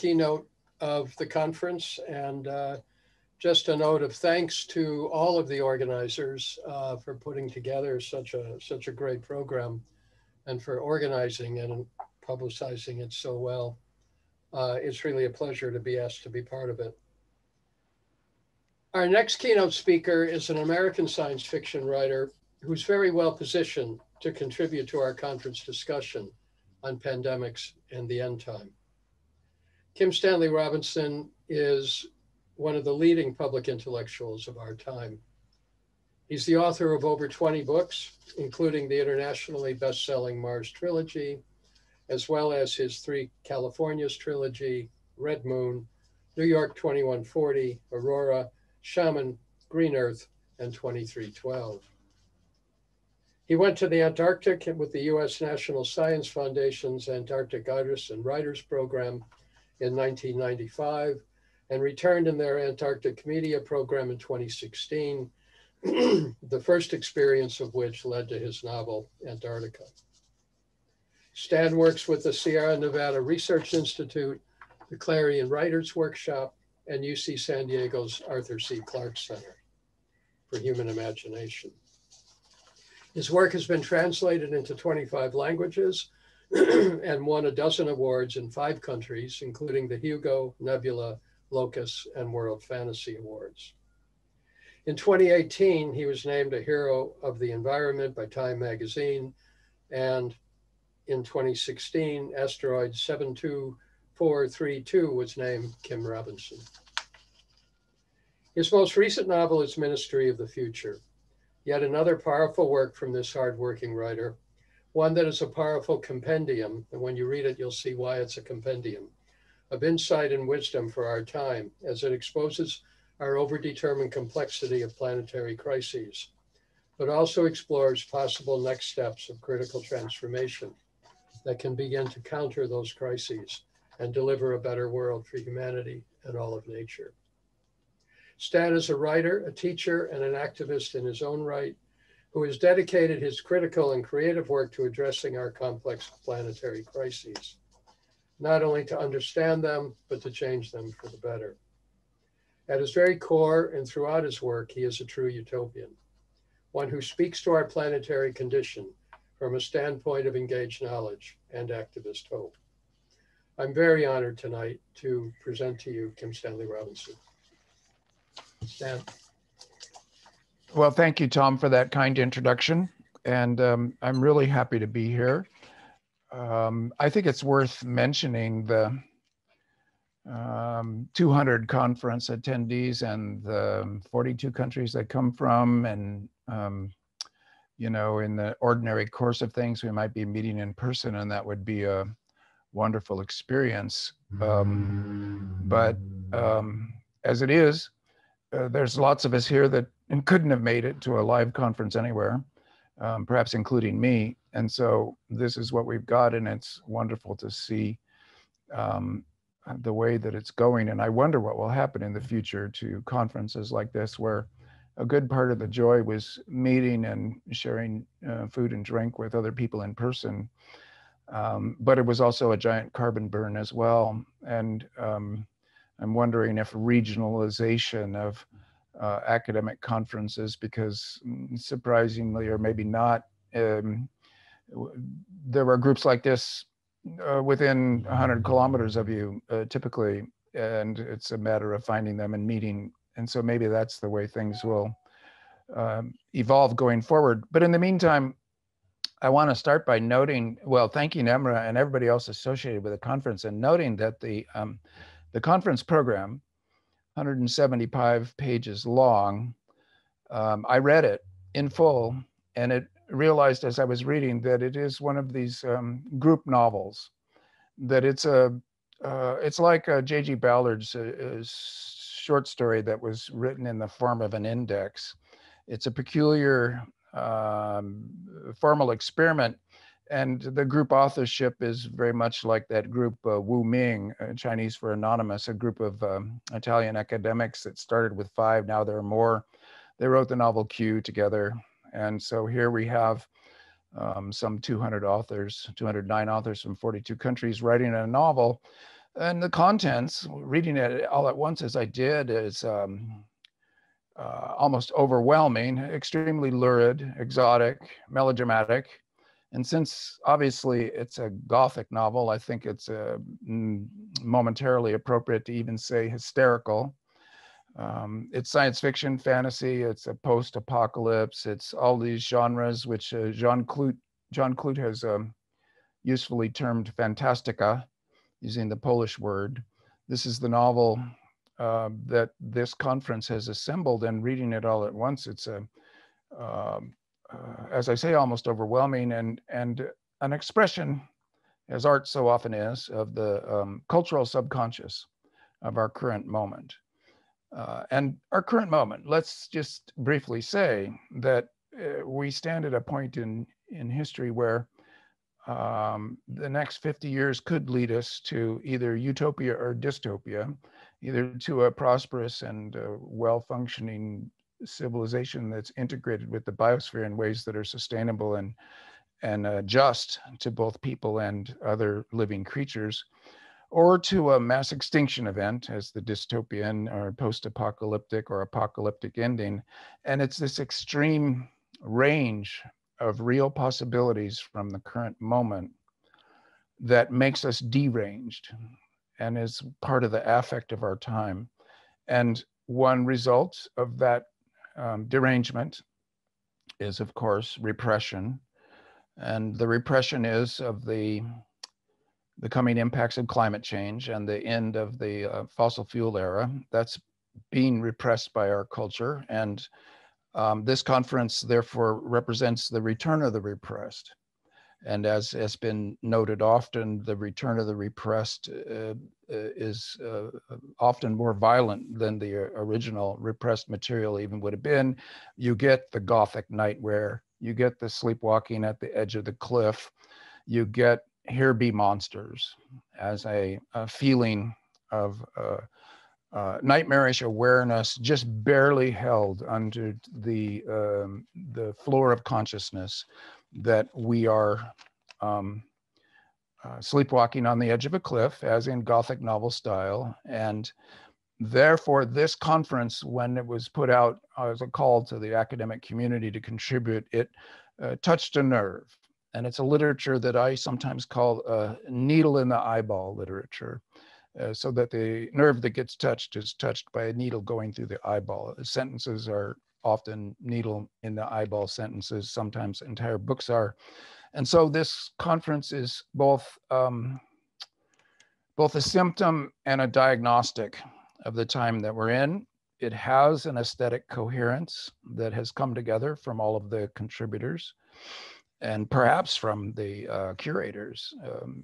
keynote of the conference, and just a note of thanks to all of the organizers for putting together such a great program and for organizing it and publicizing it so well. It's really a pleasure to be asked to be part of it. Our next keynote speaker is an American science fiction writer who's very well positioned to contribute to our conference discussion on pandemics and the end time. Kim Stanley Robinson is one of the leading public intellectuals of our time. He's the author of over 20 books, including the internationally best-selling Mars trilogy, as well as his 3 Californias trilogy, Red Moon, New York 2140, Aurora, Shaman, Green Earth, and 2312. He went to the Antarctic with the U.S. National Science Foundation's Antarctic Artists and Writers Program in 1995 and returned in their Antarctic Media Program in 2016, the first experience of which led to his novel, Antarctica. Stan works with the Sierra Nevada Research Institute, the Clarion Writers Workshop, and UC San Diego's Arthur C. Clarke Center for Human Imagination. His work has been translated into 25 languages and won a dozen awards in 5 countries, including the Hugo, Nebula, Locus, and World Fantasy Awards. In 2018, he was named a Hero of the Environment by Time Magazine, and in 2016, asteroid 72432 was named Kim Robinson. His most recent novel is Ministry of the Future, yet another powerful work from this hardworking writer, one that is a powerful compendium, and when you read it, you'll see why it's a compendium, of insight and wisdom for our time as it exposes our overdetermined complexity of planetary crises, but also explores possible next steps of critical transformation that can begin to counter those crises and deliver a better world for humanity and all of nature. Stan is a writer, a teacher, and an activist in his own right, who has dedicated his critical and creative work to addressing our complex planetary crises, not only to understand them, but to change them for the better. At his very core and throughout his work, he is a true utopian, one who speaks to our planetary condition from a standpoint of engaged knowledge and activist hope. I'm very honored tonight to present to you Kim Stanley Robinson. Stan. Well, thank you, Tom, for that kind introduction. And I'm really happy to be here. I think it's worth mentioning the 200 conference attendees and the 42 countries they come from. And, you know, in the ordinary course of things, we might be meeting in person, and that would be a wonderful experience. But as it is, there's lots of us here that couldn't have made it to a live conference anywhere, perhaps including me. And so this is what we've got, and it's wonderful to see the way that it's going. And I wonder what will happen in the future to conferences like this, where a good part of the joy was meeting and sharing food and drink with other people in person. But it was also a giant carbon burn as well. And I'm wondering if regionalization of academic conferences, because surprisingly, or maybe not, there were groups like this within 100 kilometers of you typically, and it's a matter of finding them and meeting. And so maybe that's the way things will evolve going forward. But in the meantime, I want to start by noting, well, thanking Emra and everybody else associated with the conference, and noting that the conference program, 175 pages long, I read it in full, and it realized as I was reading that it is one of these group novels, that it's like J.G. Ballard's short story that was written in the form of an index. It's a peculiar formal experiment, and the group authorship is very much like that group Wu Ming, Chinese for anonymous, a group of Italian academics that started with 5, now there are more. They wrote the novel Q together. And so here we have some 209 authors from 42 countries writing a novel And the contents, reading it all at once as I did, is almost overwhelming, extremely lurid, exotic, melodramatic. And since obviously it's a Gothic novel, I think it's momentarily appropriate to even say hysterical. It's science fiction, fantasy, it's a post-apocalypse, it's all these genres which Jean Clute has usefully termed fantastica, using the Polish word. This is the novel that this conference has assembled, and reading it all at once, it's as I say, almost overwhelming, and an expression, as art so often is, of the cultural subconscious of our current moment. And our current moment, let's just briefly say that we stand at a point in history where the next 50 years could lead us to either utopia or dystopia, either to a prosperous and well-functioning civilization that's integrated with the biosphere in ways that are sustainable and just to both people and other living creatures, or to a mass extinction event as the dystopian or post-apocalyptic or apocalyptic ending. And it's this extreme range of real possibilities from the current moment that makes us deranged and is part of the affect of our time. And one result of that derangement is, of course, repression. And the repression is of the coming impacts of climate change and the end of the fossil fuel era. That's being repressed by our culture. And this conference, therefore, represents the return of the repressed. And as has been noted often, the return of the repressed is often more violent than the original repressed material even would have been. You get the Gothic nightmare, you get the sleepwalking at the edge of the cliff, you get here be monsters as a feeling of nightmarish awareness just barely held under the floor of consciousness, that we are sleepwalking on the edge of a cliff, as in Gothic novel style. And therefore, this conference, when it was put out as a call to the academic community to contribute, it touched a nerve. And it's a literature that I sometimes call needle in the eyeball literature. So that the nerve that gets touched is touched by a needle going through the eyeball. The sentences are often needle in the eyeball sentences, sometimes entire books are. And so this conference is both a symptom and a diagnostic of the time that we're in. It has an aesthetic coherence that has come together from all of the contributors, and perhaps from the curators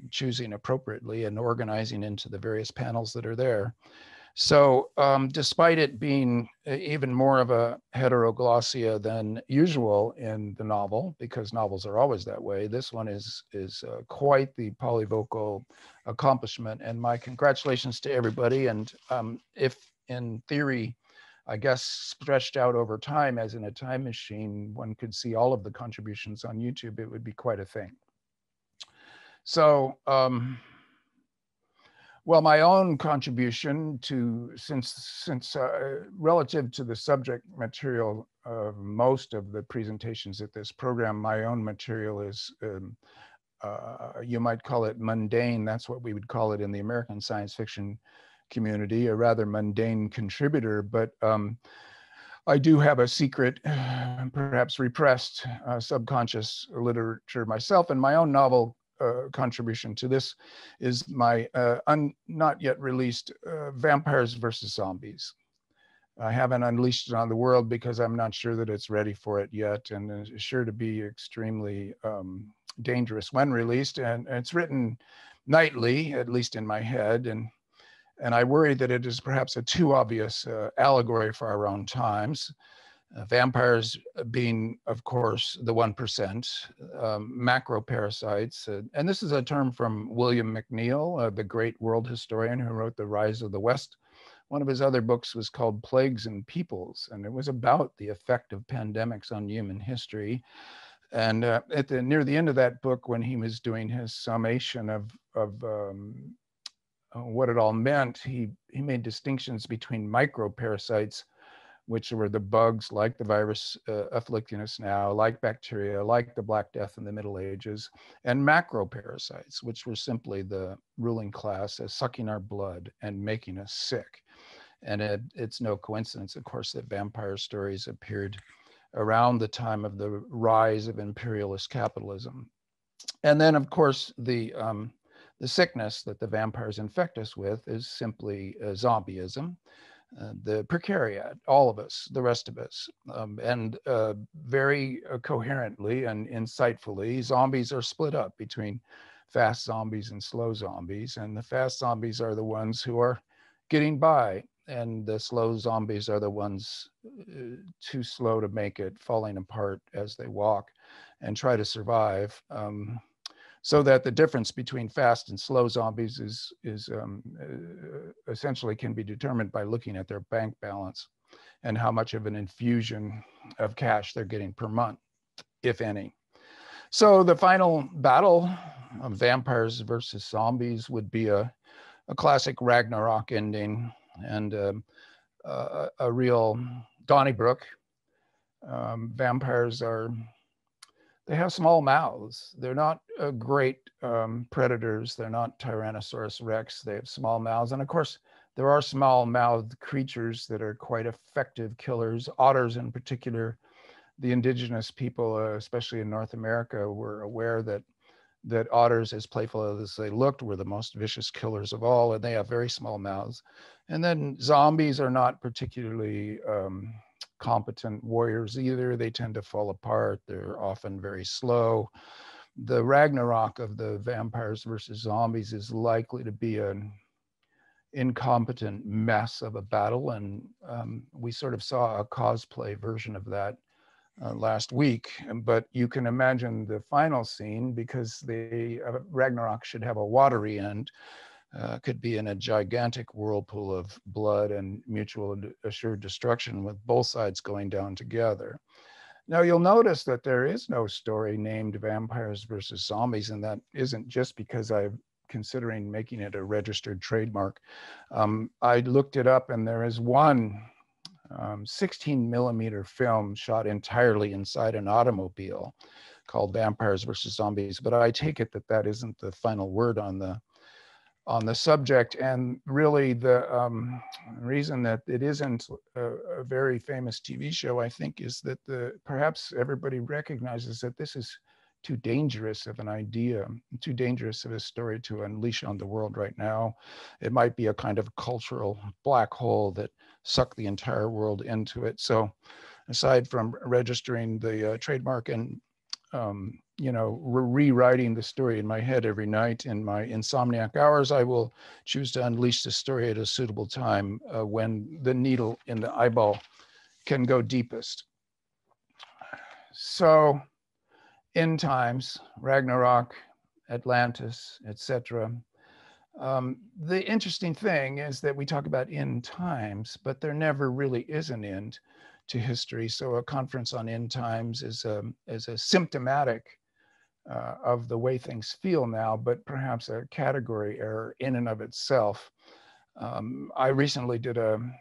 choosing appropriately and organizing into the various panels that are there. So despite it being even more of a heteroglossia than usual in the novel, because novels are always that way, this one is quite the polyvocal accomplishment. And my congratulations to everybody. And if in theory, I guess stretched out over time, as in a time machine, one could see all of the contributions on YouTube, it would be quite a thing. So, well, my own contribution to, since relative to the subject material of most of the presentations at this program, my own material is, you might call it mundane. That's what we would call it in the American science fiction community, a rather mundane contributor, but I do have a secret, perhaps repressed subconscious literature myself, and my own novel contribution to this is my not yet released Vampires versus Zombies. I haven't unleashed it on the world because I'm not sure that it's ready for it yet, and it's sure to be extremely dangerous when released, and it's written nightly, at least in my head, and I worry that it is perhaps a too obvious allegory for our own times. Vampires being, of course, the 1%, macro parasites. And this is a term from William McNeill, the great world historian who wrote The Rise of the West. One of his other books was called Plagues and Peoples, and it was about the effect of pandemics on human history. And near the end of that book, when he was doing his summation of what it all meant, he made distinctions between microparasites, which were the bugs like the virus afflicting us now, like bacteria, like the Black Death in the Middle Ages, and macroparasites, which were simply the ruling class as sucking our blood and making us sick. And it's no coincidence, of course, that vampire stories appeared around the time of the rise of imperialist capitalism. And then, of course, the sickness that the vampires infect us with is simply zombieism. The precariat, all of us, the rest of us. And very coherently and insightfully, zombies are split up between fast zombies and slow zombies. And the fast zombies are the ones who are getting by, and the slow zombies are the ones too slow to make it, falling apart as they walk and try to survive. So that the difference between fast and slow zombies is essentially can be determined by looking at their bank balance and how much of an infusion of cash they're getting per month, if any. So the final battle of vampires versus zombies would be a classic Ragnarok ending, and a real Donnybrook. Vampires they have small mouths. They're not great predators. They're not Tyrannosaurus Rex. They have small mouths. And of course, there are small-mouthed creatures that are quite effective killers. Otters in particular. The indigenous people, especially in North America, were aware that otters, as playful as they looked, were the most vicious killers of all, and they have very small mouths. And then zombies are not particularly competent warriors either. They tend to fall apart. They're often very slow. The Ragnarok of the vampires versus zombies is likely to be an incompetent mess of a battle, and we sort of saw a cosplay version of that last week. But you can imagine the final scene, because the Ragnarok should have a watery end, could be in a gigantic whirlpool of blood and mutual assured destruction, with both sides going down together. Now, you'll notice that there is no story named Vampires versus Zombies, and that isn't just because I'm considering making it a registered trademark. I looked it up, and there is one 16 millimeter film shot entirely inside an automobile called Vampires versus Zombies, but I take it that that isn't the final word on the subject. And really the reason that it isn't a very famous TV show, I think, is that perhaps everybody recognizes that this is too dangerous of an idea, too dangerous of a story to unleash on the world right now. It might be a kind of cultural black hole that sucked the entire world into it. So aside from registering the trademark and rewriting the story in my head every night in my insomniac hours, I will choose to unleash the story at a suitable time when the needle in the eyeball can go deepest. So end times, Ragnarok, Atlantis, etc. The interesting thing is that we talk about end times, but there never really is an end to history. So a conference on end times is a symptomatic of the way things feel now, but perhaps a category error in and of itself. I recently did an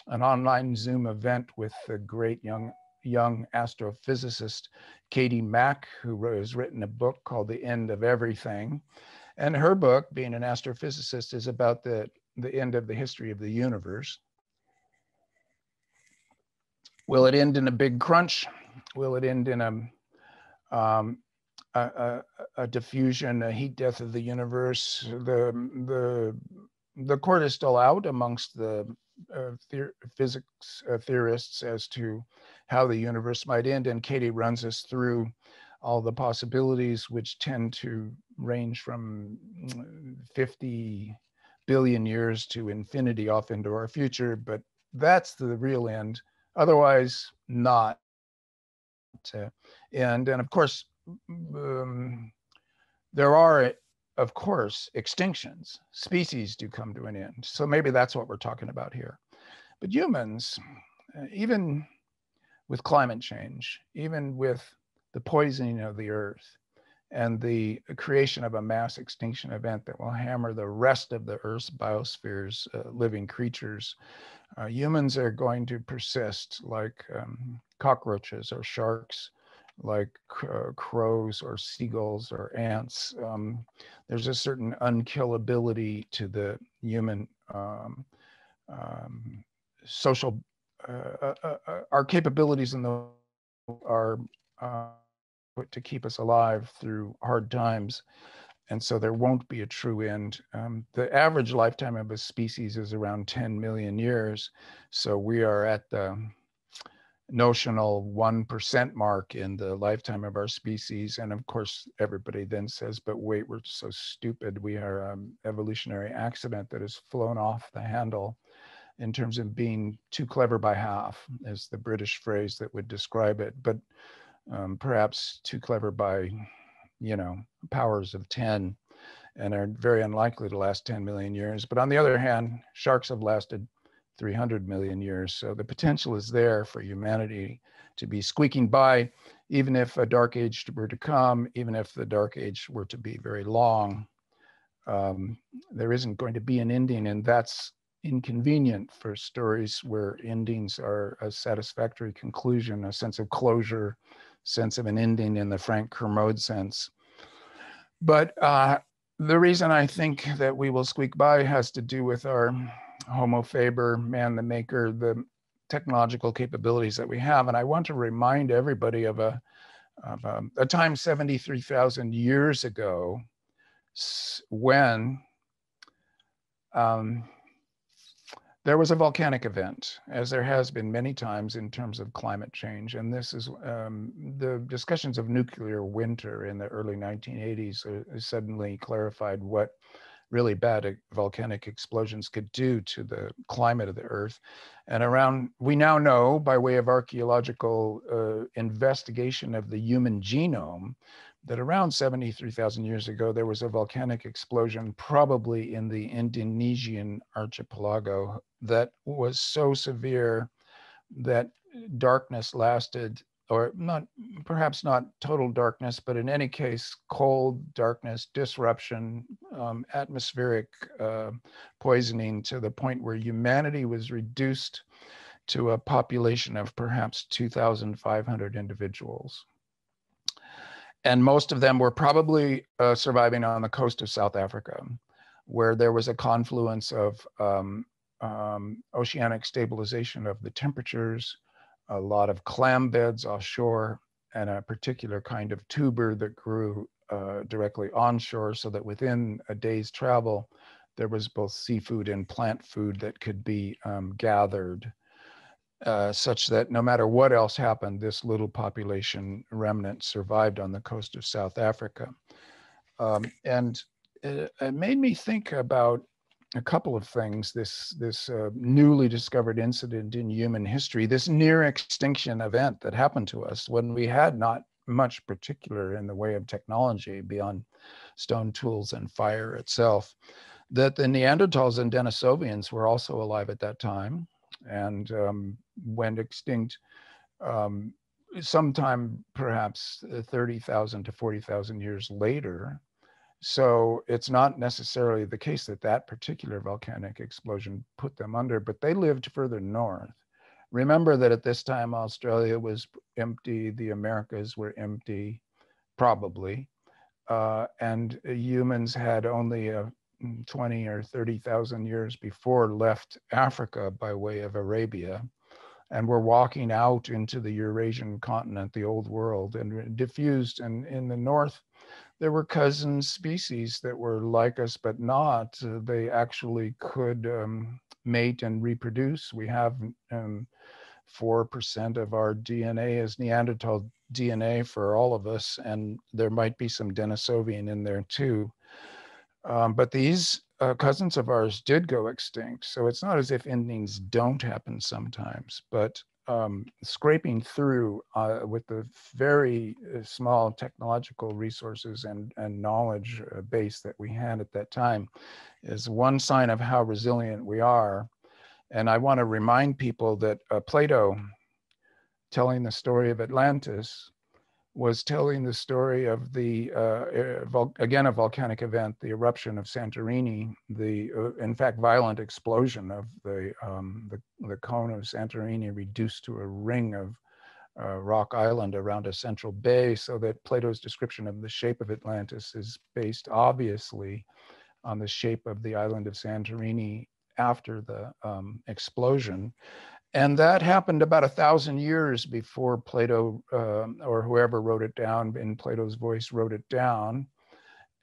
online Zoom event with the great young astrophysicist Katie Mack, who has written a book called The End of Everything. And her book, being an astrophysicist, is about the end of the history of the universe. Will it end in a big crunch? Will it end in a diffusion, a heat death of the universe? The court is still out amongst the physics theorists as to how the universe might end, and Katie runs us through all the possibilities, which tend to range from 50 billion years to infinity off into our future, but that's the real end. Otherwise, not. And of course, there are, of course, extinctions. Species do come to an end. So maybe that's what we're talking about here. But humans, even with climate change, even with the poisoning of the earth, and the creation of a mass extinction event that will hammer the rest of the Earth's biosphere's living creatures. Humans are going to persist like cockroaches or sharks, like crows or seagulls or ants. There's a certain unkillability to the human social, our capabilities in the are put to keep us alive through hard times. And so there won't be a true end. The average lifetime of a species is around 10 million years. So we are at the notional 1% mark in the lifetime of our species. And of course, everybody then says, but wait, we're so stupid. We are an evolutionary accident that has flown off the handle in terms of being too clever by half, is the British phrase that would describe it. But perhaps too clever by, powers of 10, and are very unlikely to last 10 million years. But on the other hand, sharks have lasted 300 million years. So the potential is there for humanity to be squeaking by, even if a dark age were to come, even if the dark age were to be very long. There isn't going to be an ending, and that's inconvenient for stories where endings are a satisfactory conclusion, a sense of closure, sense of an ending in the Frank Kermode sense. But the reason I think that we will squeak by has to do with our Homo faber, man the maker, the technological capabilities that we have. And I want to remind everybody of a time 73,000 years ago when there was a volcanic event, as there has been many times in terms of climate change. And this is the discussions of nuclear winter in the early 1980s suddenly clarified what really bad volcanic explosions could do to the climate of the Earth. And we now know by way of archaeological investigation of the human genome that around 73,000 years ago, there was a volcanic explosion, probably in the Indonesian archipelago, that was so severe that darkness lasted, or not, perhaps not total darkness, but in any case, cold darkness, disruption, atmospheric poisoning, to the point where humanity was reduced to a population of perhaps 2,500 individuals. And most of them were probably surviving on the coast of South Africa, where there was a confluence of oceanic stabilization of the temperatures, a lot of clam beds offshore, and a particular kind of tuber that grew directly onshore, so that within a day's travel, there was both seafood and plant food that could be gathered, such that no matter what else happened, this little population remnant survived on the coast of South Africa. And it made me think about a couple of things, this newly discovered incident in human history, this near extinction event that happened to us when we had not much particular in the way of technology beyond stone tools and fire itself, that the Neanderthals and Denisovians were also alive at that time and went extinct sometime perhaps 30,000 to 40,000 years later. So it's not necessarily the case that that particular volcanic explosion put them under, but they lived further north. Remember that at this time, Australia was empty, the Americas were empty, probably, and humans had only 20 or 30,000 years before left Africa by way of Arabia, and were walking out into the Eurasian continent, the old world, and diffused. And in the north, there were cousin species that were like us, but not. They actually could mate and reproduce. We have 4% of our DNA is Neanderthal DNA for all of us, and there might be some Denisovian in there too. But these cousins of ours did go extinct. So it's not as if endings don't happen sometimes, but scraping through with the very small technological resources and knowledge base that we had at that time is one sign of how resilient we are. And I want to remind people that Plato, telling the story of Atlantis, was telling the story of the, again, a volcanic event, the eruption of Santorini, the, in fact, violent explosion of the cone of Santorini reduced to a ring of rock island around a central bay, so that Plato's description of the shape of Atlantis is based obviously on the shape of the island of Santorini after the explosion. And that happened about 1,000 years before Plato or whoever wrote it down in Plato's voice wrote it down.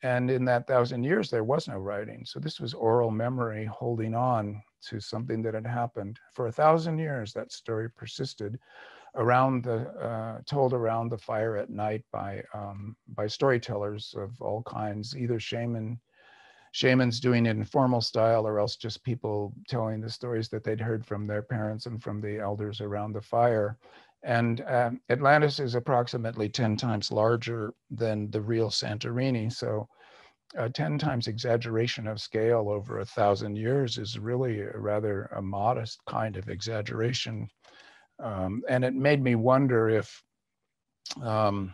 And in that 1,000 years, there was no writing. So this was oral memory holding on to something that had happened. For 1,000 years, that story persisted around the, told around the fire at night by storytellers of all kinds, either shamans doing it in formal style, or else just people telling the stories that they'd heard from their parents and from the elders around the fire. And Atlantis is approximately 10 times larger than the real Santorini. So 10 times exaggeration of scale over 1,000 years is really rather a modest kind of exaggeration. And it made me wonder if how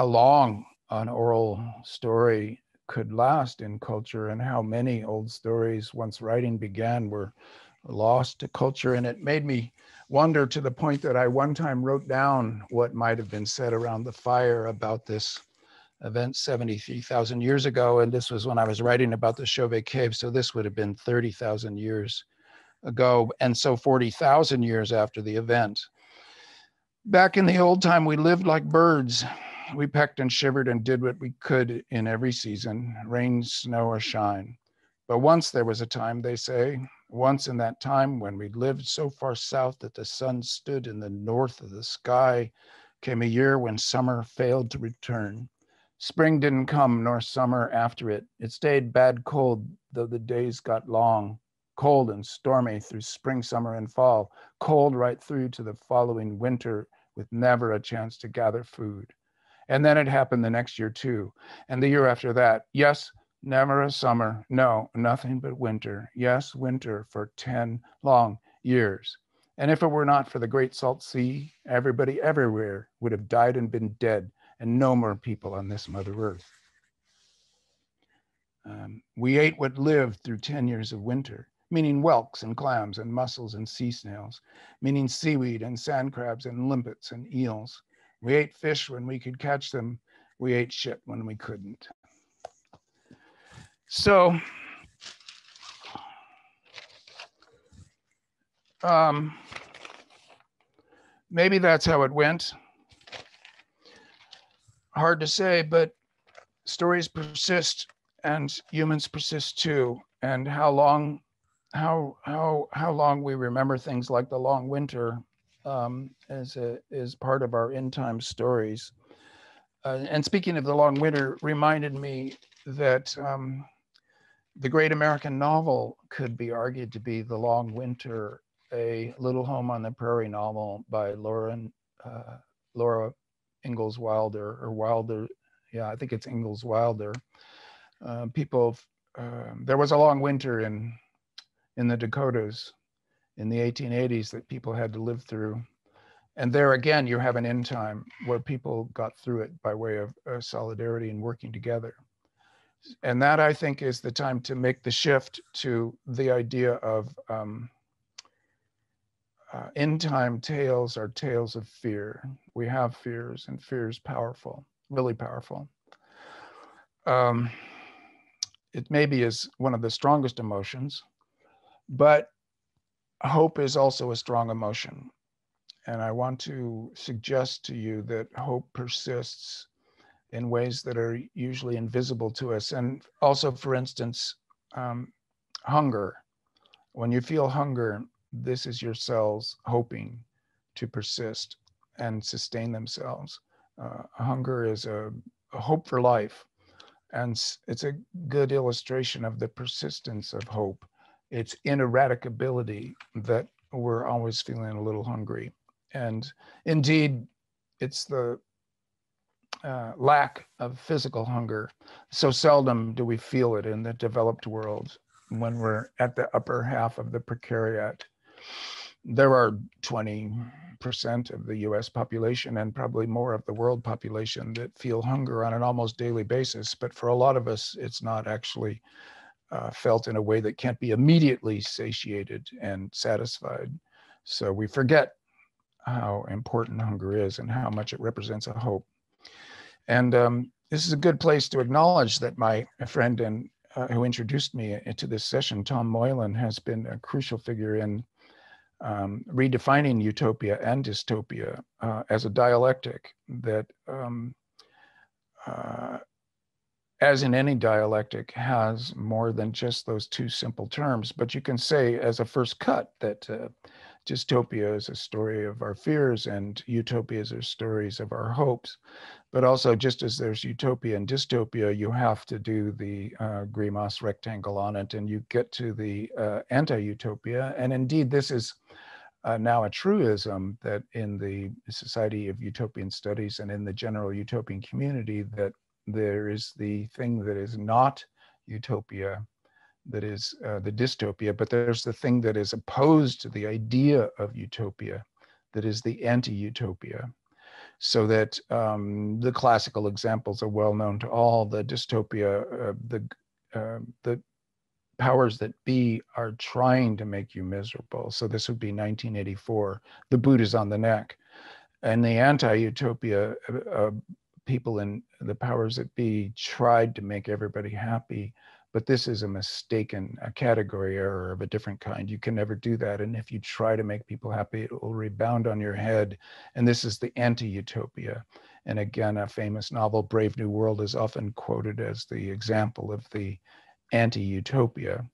long an oral story could last in culture, and how many old stories, once writing began, were lost to culture. And it made me wonder, to the point that I one time wrote down what might have been said around the fire about this event 73,000 years ago. And this was when I was writing about the Chauvet Cave. So this would have been 30,000 years ago. And so 40,000 years after the event. Back in the old time, we lived like birds. We pecked and shivered and did what we could in every season, rain, snow, or shine. But once there was a time, they say, once in that time when we lived so far south that the sun stood in the north of the sky, came a year when summer failed to return. Spring didn't come, nor summer after it. It stayed bad cold, though the days got long, cold and stormy through spring, summer, and fall, cold right through to the following winter with never a chance to gather food. And then it happened the next year too. And the year after that, yes, never a summer. No, nothing but winter. Yes, winter for 10 long years. And if it were not for the Great Salt Sea, everybody everywhere would have died and been dead, and no more people on this Mother Earth. We ate what lived through 10 years of winter, meaning whelks and clams and mussels and sea snails, meaning seaweed and sand crabs and limpets and eels. We ate fish when we could catch them. We ate shit when we couldn't. So, maybe that's how it went. Hard to say, but stories persist and humans persist too. And how long we remember things like the long winter is part of our end time stories. And speaking of the long winter, reminded me that the great American novel could be argued to be The Long Winter, a Little Home on the Prairie novel by Laura Ingalls Wilder, or Wilder. Yeah, I think it's Ingalls Wilder. There was a long winter in the Dakotas in the 1880s that people had to live through. And there again, you have an end time where people got through it by way of solidarity and working together. And that, I think, is the time to make the shift to the idea of end time tales are tales of fear. We have fears, and fear is powerful, really powerful. It maybe is one of the strongest emotions, but hope is also a strong emotion. And I want to suggest to you that hope persists in ways that are usually invisible to us. And also, for instance, hunger. When you feel hunger, this is your cells hoping to persist and sustain themselves. Hunger is a hope for life. And it's a good illustration of the persistence of hope. It's ineradicability that we're always feeling a little hungry. And indeed, it's the lack of physical hunger. So seldom do we feel it in the developed world when we're at the upper half of the precariat. There are 20 20% of the US population and probably more of the world population that feel hunger on an almost daily basis. But for a lot of us, it's not actually felt in a way that can't be immediately satiated and satisfied. So we forget how important hunger is and how much it represents a hope. And this is a good place to acknowledge that my friend and who introduced me into this session, Tom Moylan, has been a crucial figure in redefining utopia and dystopia as a dialectic that, as in any dialectic, has more than just those two simple terms. But you can say as a first cut that dystopia is a story of our fears and utopia is a stories of our hopes. But also, just as there's utopia and dystopia, you have to do the grimace rectangle on it, and you get to the anti-utopia. And indeed, this is now a truism that in the Society of Utopian Studies and in the general utopian community, that there is the thing that is not utopia, that is the dystopia, but there's the thing that is opposed to the idea of utopia, that is the anti-utopia. So that the classical examples are well known to all. The dystopia, the powers that be are trying to make you miserable. So this would be 1984. The boot is on the neck. And the anti-utopia, people in the powers that be tried to make everybody happy. But this is a mistaken category error of a different kind. You can never do that. And if you try to make people happy, it will rebound on your head. And this is the anti-utopia. And again, a famous novel, Brave New World, is often quoted as the example of the anti-utopia.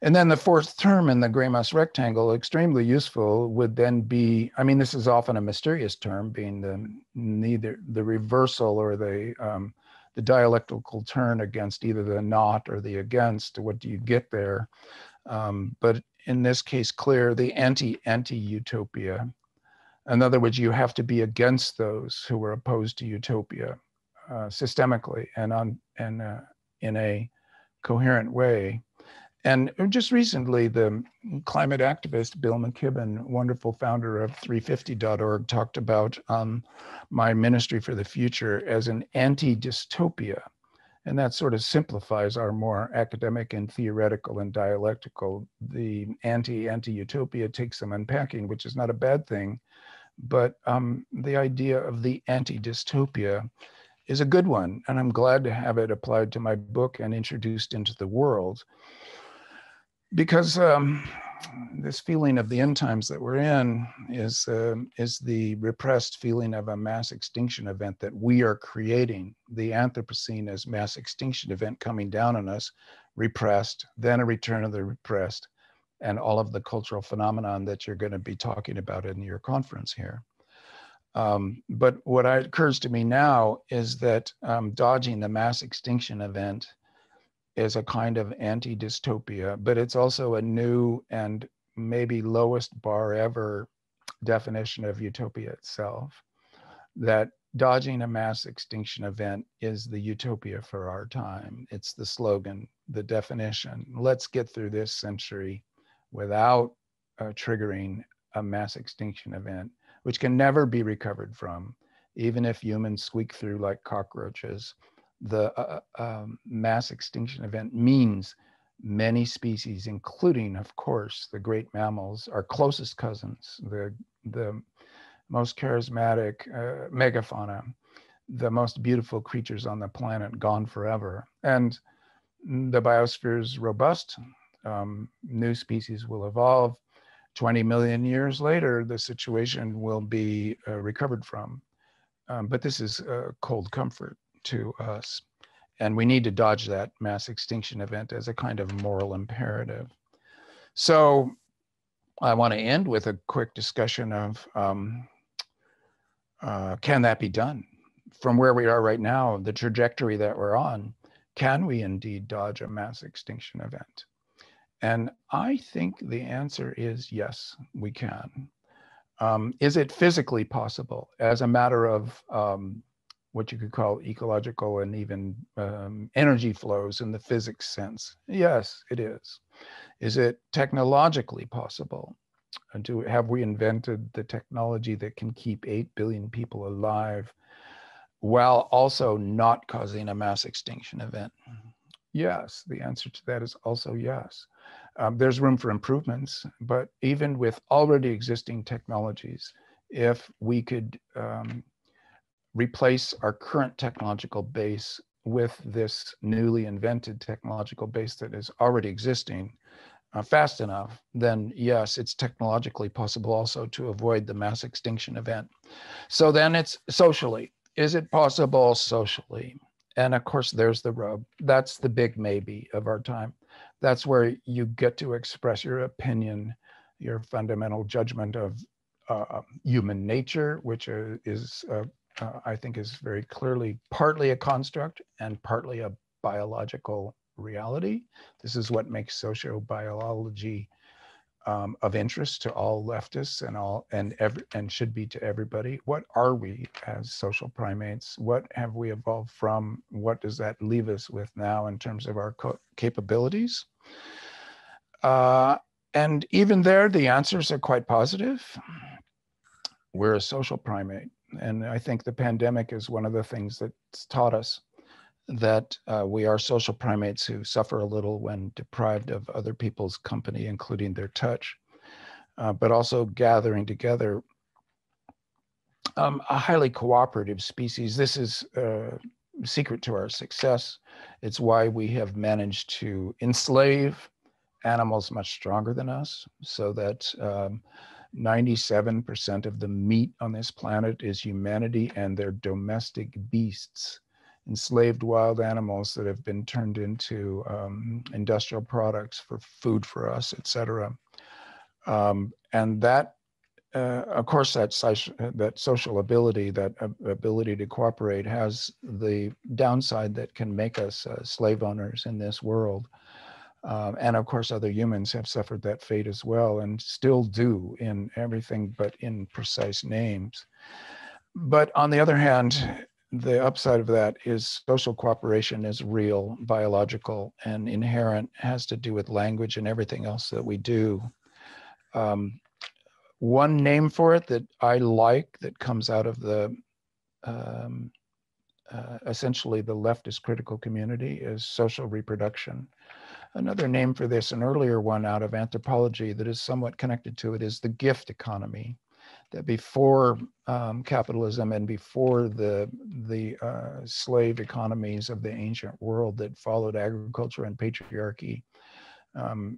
And then the fourth term in the Gray-Mouse rectangle, extremely useful, would then be, I mean, this is often a mysterious term, being neither the reversal or the dialectical turn against either the not or the against. What do you get there? But in this case, clear, the anti-utopia. In other words, you have to be against those who are opposed to utopia systemically and in a coherent way. And just recently, the climate activist Bill McKibben, wonderful founder of 350.org, talked about my ministry for the future as an anti-dystopia. And that sort of simplifies our more academic and theoretical and dialectical. The anti-utopia takes some unpacking, which is not a bad thing. But the idea of the anti-dystopia is a good one. And I'm glad to have it applied to my book and introduced into the world. Because this feeling of the end times that we're in is the repressed feeling of a mass extinction event that we are creating. The Anthropocene as mass extinction event coming down on us, repressed, then a return of the repressed, and all of the cultural phenomenon that you're going to be talking about in your conference here. But what occurs to me now is that dodging the mass extinction event is a kind of anti-dystopia, but it's also a new and maybe lowest bar ever definition of utopia itself. That dodging a mass extinction event is the utopia for our time. It's the slogan, the definition. Let's get through this century without triggering a mass extinction event, which can never be recovered from, even if humans squeak through like cockroaches. The mass extinction event means many species, including, of course, the great mammals, our closest cousins, the most charismatic megafauna, the most beautiful creatures on the planet, gone forever. And the biosphere is robust. New species will evolve. 20 million years later, the situation will be recovered from. But this is cold comfort to us. And we need to dodge that mass extinction event as a kind of moral imperative. So I want to end with a quick discussion of can that be done? From where we are right now, the trajectory that we're on, can we indeed dodge a mass extinction event? And I think the answer is yes, we can. Is it physically possible as a matter of what you could call ecological and even energy flows in the physics sense? Yes, it is. Is it technologically possible? have we invented the technology that can keep 8 billion people alive while also not causing a mass extinction event? Yes, the answer to that is also yes. There's room for improvements, but even with already existing technologies, if we could replace our current technological base with this newly invented technological base that is already existing fast enough, then yes, it's technologically possible also to avoid the mass extinction event. So then it's socially. Is it possible socially? And of course, there's the rub. That's the big maybe of our time. That's where you get to express your opinion, your fundamental judgment of human nature, which I think is very clearly partly a construct and partly a biological reality. This is what makes sociobiology of interest to all leftists and should be to everybody. What are we as social primates? What have we evolved from? What does that leave us with now in terms of our capabilities? And even there, the answers are quite positive. We're a social primate. And I think the pandemic is one of the things that's taught us that we are social primates who suffer a little when deprived of other people's company, including their touch, but also gathering together. A highly cooperative species. This is secret to our success. It's why we have managed to enslave animals much stronger than us, so that 97% of the meat on this planet is humanity and their domestic beasts, enslaved wild animals that have been turned into industrial products for food for us, etc. And that, of course, that social ability, that ability to cooperate has the downside that can make us slave owners in this world. And of course, other humans have suffered that fate as well and still do in everything but in precise names. But on the other hand, the upside of that is social cooperation is real, biological, and inherent, has to do with language and everything else that we do. One name for it that I like that comes out of the essentially the leftist critical community is social reproduction. Another name for this, an earlier one out of anthropology that is somewhat connected to it, is the gift economy. That before capitalism and before the slave economies of the ancient world that followed agriculture and patriarchy,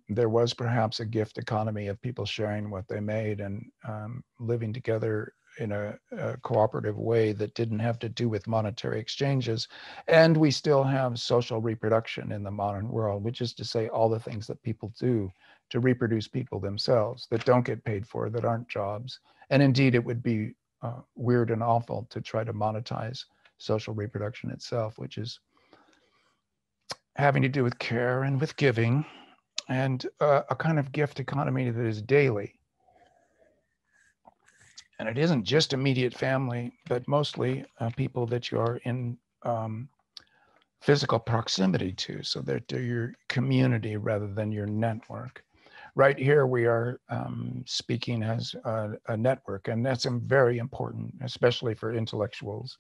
there was perhaps a gift economy of people sharing what they made and living together in a cooperative way that didn't have to do with monetary exchanges. And we still have social reproduction in the modern world, which is to say all the things that people do to reproduce people themselves that don't get paid for, that aren't jobs. And indeed, it would be weird and awful to try to monetize social reproduction itself, which is having to do with care and with giving, and a kind of gift economy that is daily. And it isn't just immediate family, but mostly people that you are in physical proximity to, so that they're your community rather than your network. Right here, we are speaking as a network, and that's very important, especially for intellectuals,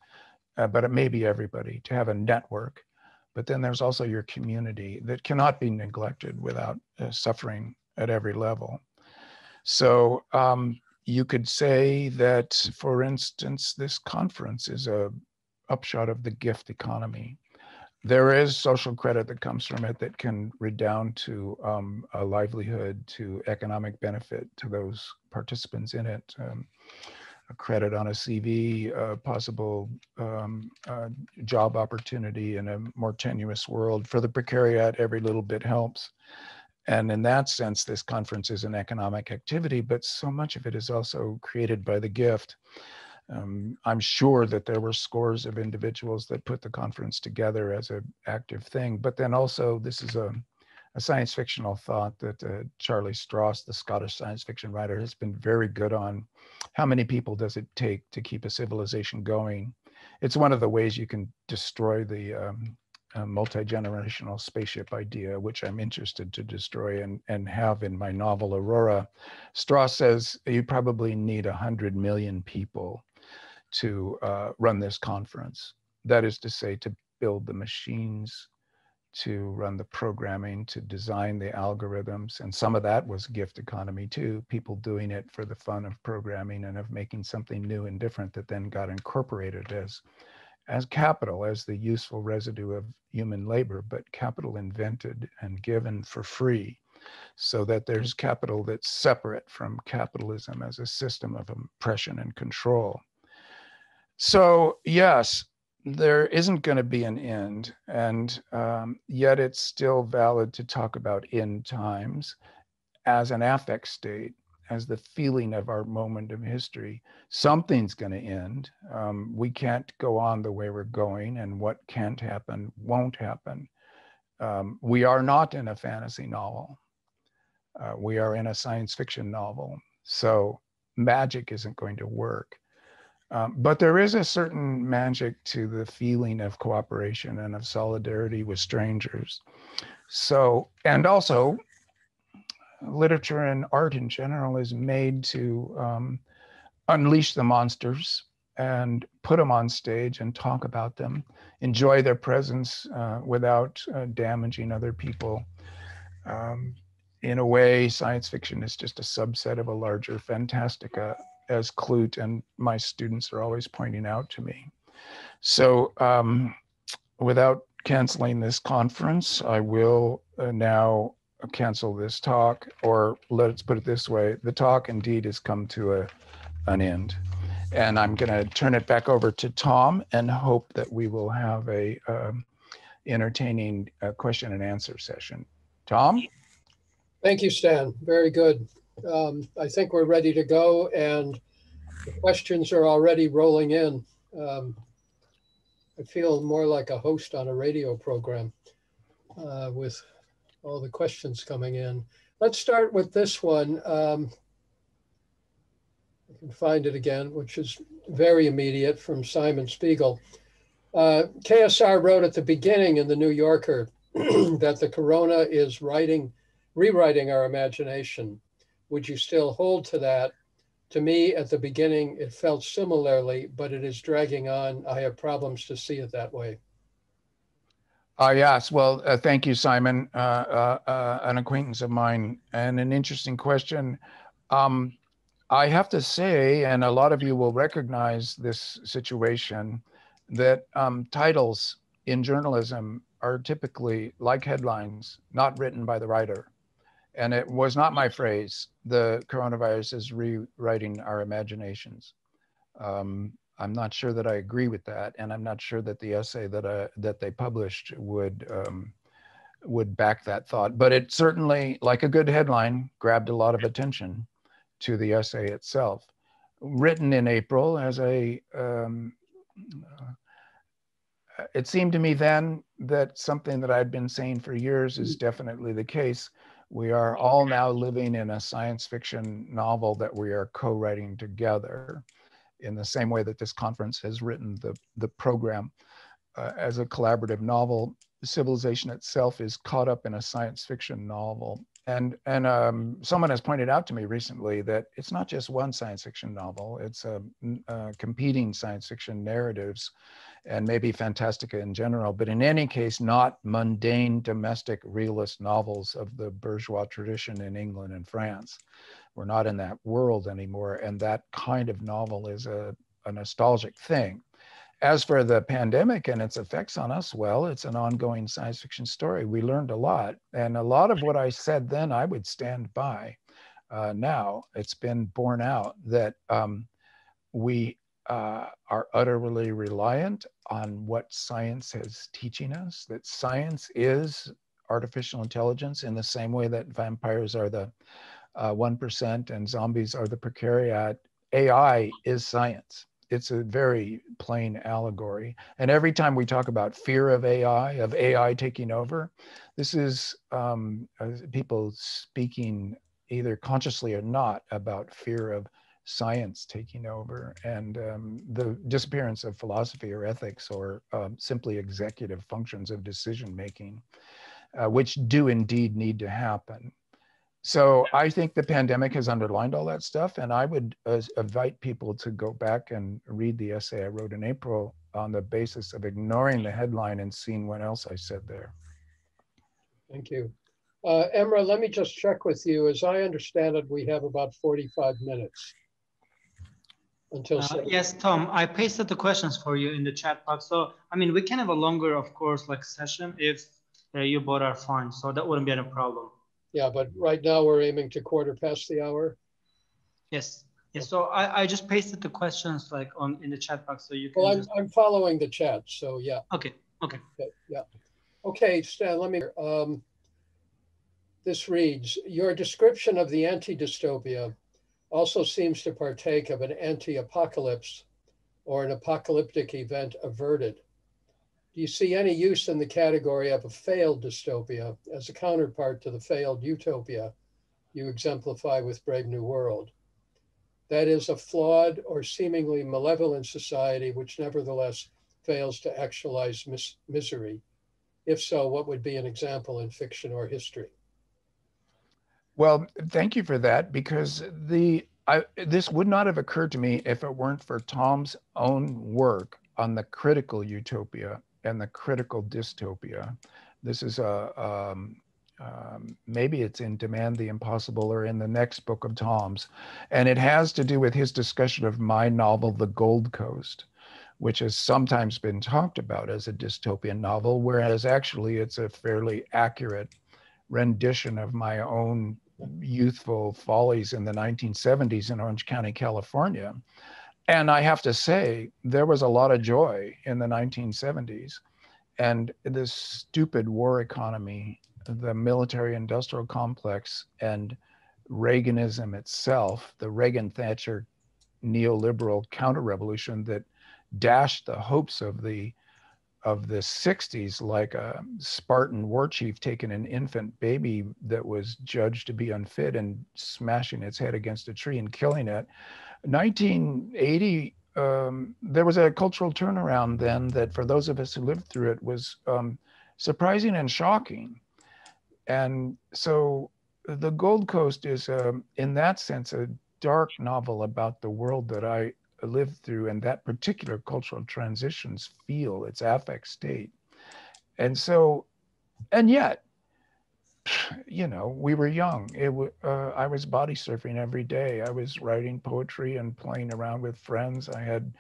but it may be everybody, to have a network. But then there's also your community that cannot be neglected without suffering at every level. So you could say that, for instance, this conference is a upshot of the gift economy. There is social credit that comes from it that can redound to a livelihood, to economic benefit to those participants in it. A credit on a CV, a possible job opportunity in a more tenuous world. For the precariat, every little bit helps. And in that sense, this conference is an economic activity, but so much of it is also created by the gift. I'm sure that there were scores of individuals that put the conference together as an active thing, but then also this is a science fictional thought that Charlie Stross, the Scottish science fiction writer, has been very good on. How many people does it take to keep a civilization going? It's one of the ways you can destroy the multi-generational spaceship idea, which I'm interested to destroy and have in my novel Aurora. Strauss says you probably need 100 million people to run this conference. That is to say, to build the machines, to run the programming, to design the algorithms. And some of that was gift economy too, people doing it for the fun of programming and of making something new and different that then got incorporated as capital, as the useful residue of human labor, but capital invented and given for free, so that there's capital that's separate from capitalism as a system of oppression and control. So yes, there isn't going to be an end, and yet it's still valid to talk about end times as an affect state, as the feeling of our moment of history. Something's going to end. We can't go on the way we're going, and what can't happen won't happen. We are not in a fantasy novel. We are in a science fiction novel. So magic isn't going to work. But there is a certain magic to the feeling of cooperation and of solidarity with strangers. So, and also, literature and art in general is made to unleash the monsters and put them on stage and talk about them, enjoy their presence without damaging other people. In a way, science fiction is just a subset of a larger fantastica, as Clute and my students are always pointing out to me. So without canceling this conference, I will now cancel this talk, or let's put it this way, the talk indeed has come to an end. And I'm gonna turn it back over to Tom and hope that we will have a entertaining question and answer session. Tom? Thank you, Stan. Very good. I think we're ready to go, and the questions are already rolling in. I feel more like a host on a radio program with all the questions coming in. Let's start with this one. I can find it again, which is very immediate, from Simon Spiegel. KSR wrote at the beginning in the New Yorker that the corona is rewriting our imagination. Would you still hold to that? To me, at the beginning, it felt similarly, but it is dragging on. I have problems to see it that way. Yes, well, thank you, Simon, an acquaintance of mine, and an interesting question. I have to say, and a lot of you will recognize this situation, that titles in journalism are typically, like headlines, not written by the writer. And it was not my phrase, the coronavirus is rewriting our imaginations. I'm not sure that I agree with that, and I'm not sure that the essay that they published would back that thought. But it certainly, like a good headline, grabbed a lot of attention to the essay itself. Written in April as it seemed to me then that something that I'd been saying for years is definitely the case. We are all now living in a science fiction novel that we are co-writing together, in the same way that this conference has written the program as a collaborative novel. Civilization itself is caught up in a science fiction novel. And someone has pointed out to me recently that it's not just one science fiction novel, it's competing science fiction narratives, and maybe Fantastica in general, but in any case, not mundane domestic realist novels of the bourgeois tradition in England and France. We're not in that world anymore, and that kind of novel is a nostalgic thing. As for the pandemic and its effects on us, well, it's an ongoing science fiction story. We learned a lot, and a lot of what I said then, I would stand by. Now, it's been borne out that we are utterly reliant on what science is teaching us, that science is artificial intelligence in the same way that vampires are the 1% and zombies are the precariat. AI is science. It's a very plain allegory. And every time we talk about fear of AI taking over, this is people speaking either consciously or not about fear of science taking over and the disappearance of philosophy or ethics or simply executive functions of decision making, which do indeed need to happen. So I think the pandemic has underlined all that stuff, and I would invite people to go back and read the essay I wrote in April on the basis of ignoring the headline and seeing what else I said there. Thank you. Emra, let me just check with you. As I understand it, we have about 45 minutes until yes, Tom, I pasted the questions for you in the chat box. So, I mean, we can have a longer, of course, like session if you both are fine. So that wouldn't be any problem. Yeah, but right now we're aiming to 1/4 past the hour. Yes. Yes. So I just pasted the questions like in the chat box, so you can. Well, I'm following the chat, so yeah. Okay. Okay. Yeah. Okay, Stan. Let me. This reads: your description of the anti-dystopia also seems to partake of an anti-apocalypse or an apocalyptic event averted. Do you see any use in the category of a failed dystopia as a counterpart to the failed utopia you exemplify with Brave New World? That is, a flawed or seemingly malevolent society which nevertheless fails to actualize misery. If so, what would be an example in fiction or history? Well, thank you for that, because this would not have occurred to me if it weren't for Tom's own work on the critical utopia and the critical dystopia. This is maybe it's in Demand the Impossible or in the next book of Tom's. And it has to do with his discussion of my novel, The Gold Coast, which has sometimes been talked about as a dystopian novel, whereas actually it's a fairly accurate rendition of my own youthful follies in the 1970s in Orange County, California. And I have to say, there was a lot of joy in the 1970s. And this stupid war economy, the military industrial complex, and Reaganism itself, the Reagan-Thatcher neoliberal counter-revolution that dashed the hopes of the 60s like a Spartan war chief taking an infant baby that was judged to be unfit and smashing its head against a tree and killing it. 1980, there was a cultural turnaround then that for those of us who lived through it was surprising and shocking. And so The Gold Coast is, in that sense, a dark novel about the world that I lived through and that particular cultural transitions feel, its affect state. And so, and yet, you know, we were young. I was body surfing every day. I was writing poetry and playing around with friends. I had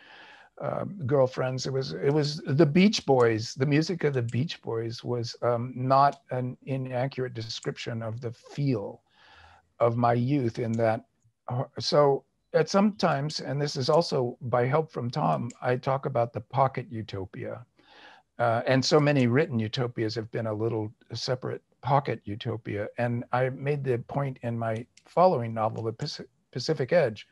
girlfriends. It was the Beach Boys. The music of the Beach Boys was not an inaccurate description of the feel of my youth in that. So at sometimes, and this is also by help from Tom, I talk about the pocket utopia. And so many written utopias have been a little separate pocket utopia. And I made the point in my following novel, The Pacific Edge,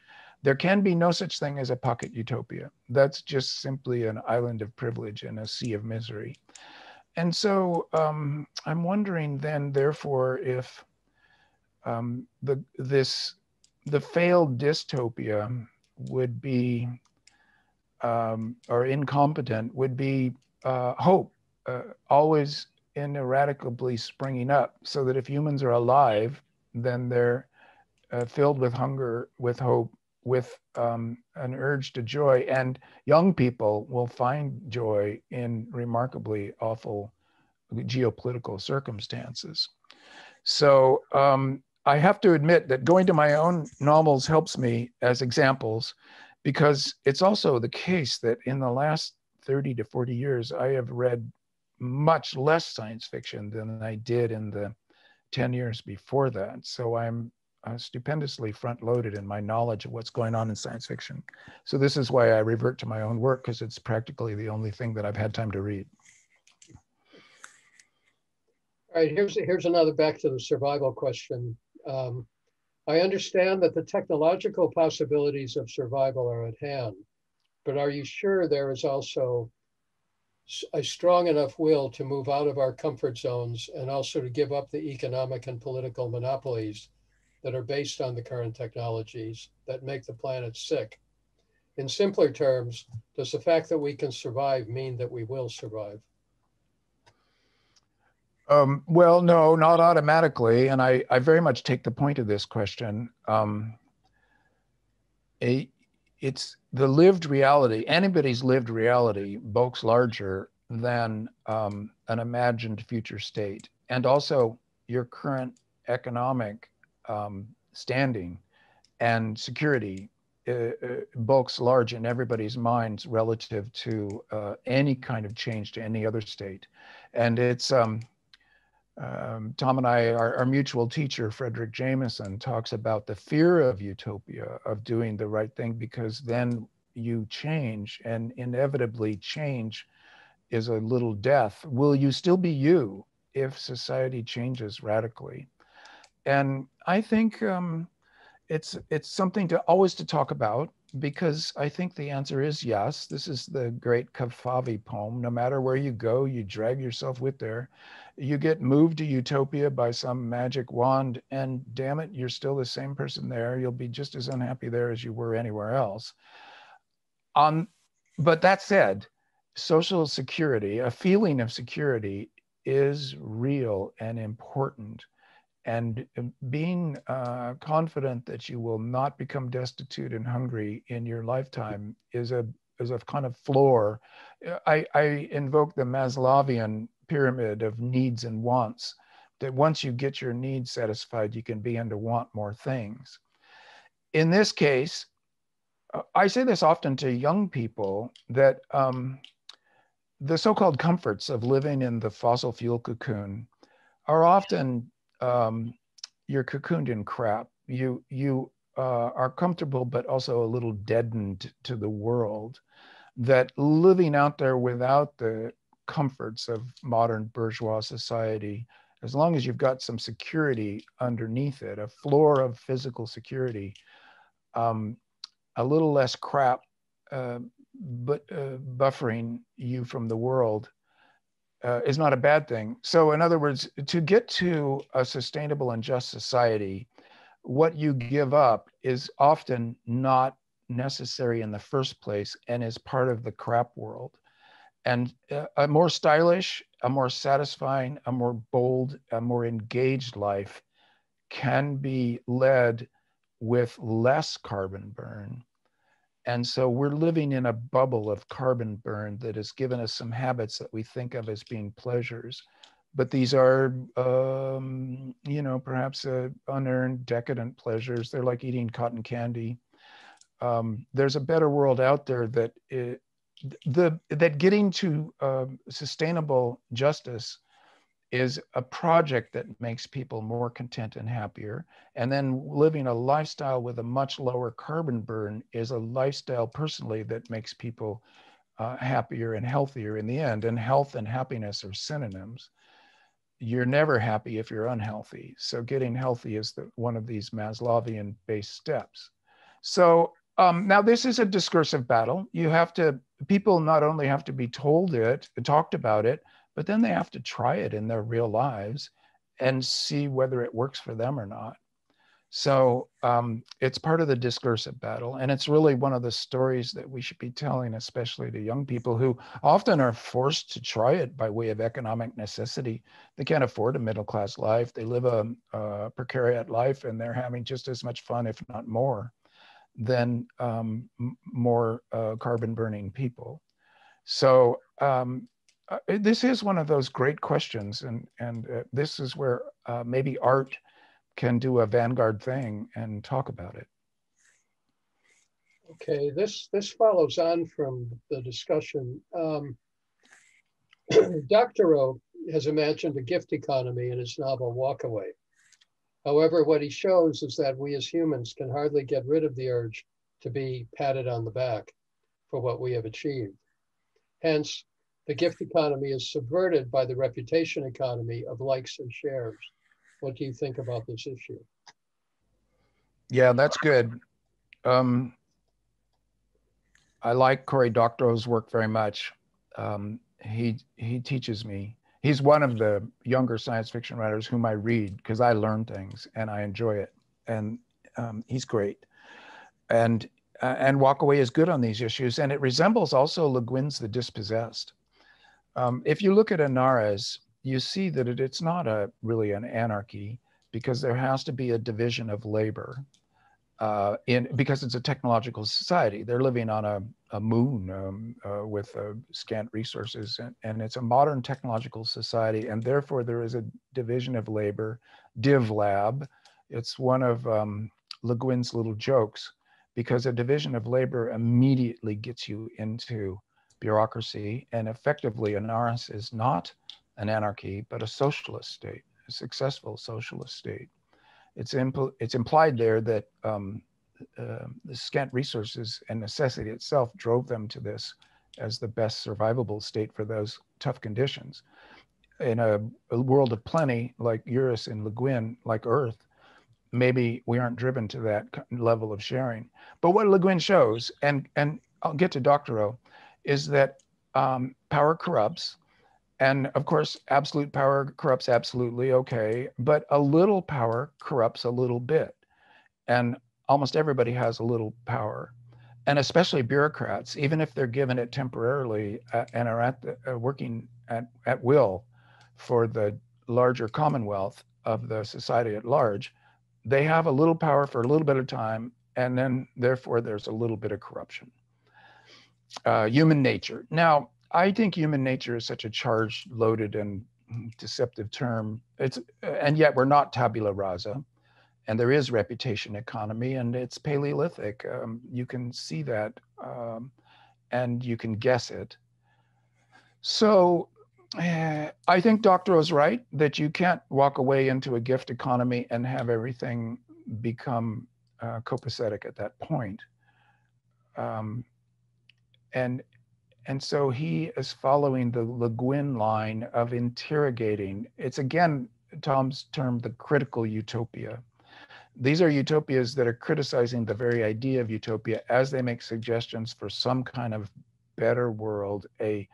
there can be no such thing as a pocket utopia. That's just simply an island of privilege and a sea of misery. And so I'm wondering then, therefore, if the failed dystopia would be, or incompetent, would be hope, always ineradicably springing up, so that if humans are alive, then they're filled with hunger, with hope, with an urge to joy. And young people will find joy in remarkably awful geopolitical circumstances. So I have to admit that going to my own novels helps me as examples, because it's also the case that in the last 30 to 40 years, I have read much less science fiction than I did in the 10 years before that. So I'm stupendously front-loaded in my knowledge of what's going on in science fiction. So this is why I revert to my own work, because it's practically the only thing that I've had time to read. All right, here's another back to the survival question. I understand that the technological possibilities of survival are at hand, but are you sure there is also a strong enough will to move out of our comfort zones and also to give up the economic and political monopolies that are based on the current technologies that make the planet sick? In simpler terms, does the fact that we can survive mean that we will survive? Well, no, not automatically. And I very much take the point of this question. It's the lived reality. Anybody's lived reality bulks larger than an imagined future state. And also your current economic standing and security bulks large in everybody's minds relative to any kind of change to any other state. And it's Tom and I, our mutual teacher, Frederick Jameson, talks about the fear of utopia, of doing the right thing, because then you change, and inevitably change is a little death. Will you still be you if society changes radically? And I think it's something to always to talk about, because I think the answer is yes. This is the great Kafavi poem. No matter where you go, you drag yourself with there. You get moved to utopia by some magic wand, and damn it, you're still the same person there. You'll be just as unhappy there as you were anywhere else. But that said, social security, a feeling of security, is real and important. And being confident that you will not become destitute and hungry in your lifetime is a kind of floor. I invoke the Maslowian pyramid of needs and wants, that once you get your needs satisfied, you can begin to want more things. In this case, I say this often to young people, that the so-called comforts of living in the fossil fuel cocoon are often you're cocooned in crap. You are comfortable, but also a little deadened to the world. That living out there without the comforts of modern bourgeois society, as long as you've got some security underneath it, a floor of physical security, a little less crap, but buffering you from the world, is not a bad thing. So in other words, to get to a sustainable and just society, what you give up is often not necessary in the first place and is part of the crap world. And a more stylish, a more satisfying, a more bold, a more engaged life can be led with less carbon burn. And so we're living in a bubble of carbon burn that has given us some habits that we think of as being pleasures. But these are, perhaps unearned, decadent pleasures. They're like eating cotton candy. There's a better world out there that getting to sustainable justice is a project that makes people more content and happier. And then living a lifestyle with a much lower carbon burn is a lifestyle personally that makes people happier and healthier in the end. And health and happiness are synonyms. You're never happy if you're unhealthy. So getting healthy is one of these Maslowian-based steps. So now this is a discursive battle. People not only have to be told it, talked about it, but then they have to try it in their real lives and see whether it works for them or not. So it's part of the discursive battle. And it's really one of the stories that we should be telling, especially to young people who often are forced to try it by way of economic necessity. They can't afford a middle-class life. They live a precariat life, and they're having just as much fun, if not more, than more carbon-burning people. So this is one of those great questions, and this is where maybe art can do a vanguard thing and talk about it. Okay, this follows on from the discussion. Doctorow has imagined a gift economy in his novel Walkaway. However, what he shows is that we as humans can hardly get rid of the urge to be patted on the back for what we have achieved. Hence, the gift economy is subverted by the reputation economy of likes and shares. What do you think about this issue? Yeah, that's good. I like Cory Doctorow's work very much. He teaches me. He's one of the younger science fiction writers whom I read because I learn things and I enjoy it. and he's great. And Walkaway is good on these issues, and it resembles also Le Guin's The Dispossessed. If you look at Anares, you see that it's not really an anarchy, because there has to be a division of labor because it's a technological society. They're living on a moon with scant resources, and it's a modern technological society, and therefore there is a division of labor, div lab. It's one of Le Guin's little jokes, because a division of labor immediately gets you into bureaucracy, and effectively Anares is not an anarchy, but a socialist state, a successful socialist state. It's implied there that the scant resources and necessity itself drove them to this as the best survivable state for those tough conditions. In a world of plenty, like Eurus and Le Guin, like Earth, maybe we aren't driven to that level of sharing. But what Le Guin shows, and I'll get to Doctorow, is that power corrupts. And of course, absolute power corrupts absolutely, okay, but a little power corrupts a little bit. And almost everybody has a little power, and especially bureaucrats, even if they're given it temporarily and are working at will for the larger commonwealth of the society at large, they have a little power for a little bit of time, and then therefore there's a little bit of corruption. Human nature. Now, I think human nature is such a charged, loaded, and deceptive term. And yet we're not tabula rasa, and there is reputation economy, and it's Paleolithic. You can see that, and you can guess it. So I think Doctorow's right that you can't walk away into a gift economy and have everything become copacetic at that point. And so he is following the Le Guin line of interrogating. It's again, Tom's term, the critical utopia. These are utopias that are criticizing the very idea of utopia as they make suggestions for some kind of better world, a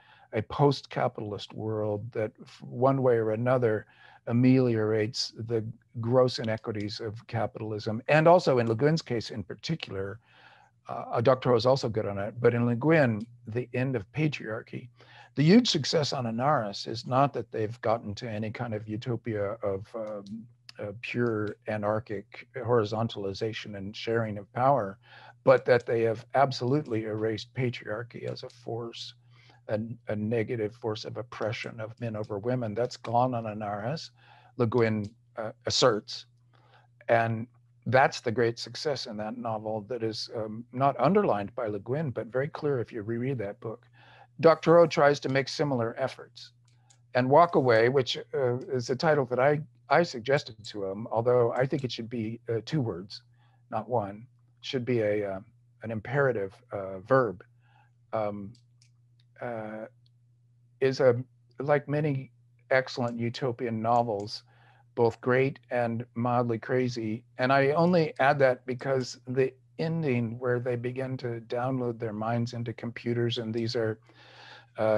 post-capitalist world that one way or another ameliorates the gross inequities of capitalism. And also in Le Guin's case in particular, Doctorow is also good on it, but in Le Guin, the end of patriarchy. The huge success on Anares is not that they've gotten to any kind of utopia of pure anarchic horizontalization and sharing of power, but that they have absolutely erased patriarchy as a force, a negative force of oppression of men over women. That's gone on Anares, Le Guin asserts. And that's the great success in that novel that is not underlined by Le Guin, but very clear if you reread that book. Doctorow tries to make similar efforts. And Walkaway, which is a title that I suggested to him, although I think it should be 2 words, not one, should be an imperative verb, is like many excellent utopian novels, both great and mildly crazy. And I only add that because the ending where they begin to download their minds into computers and these are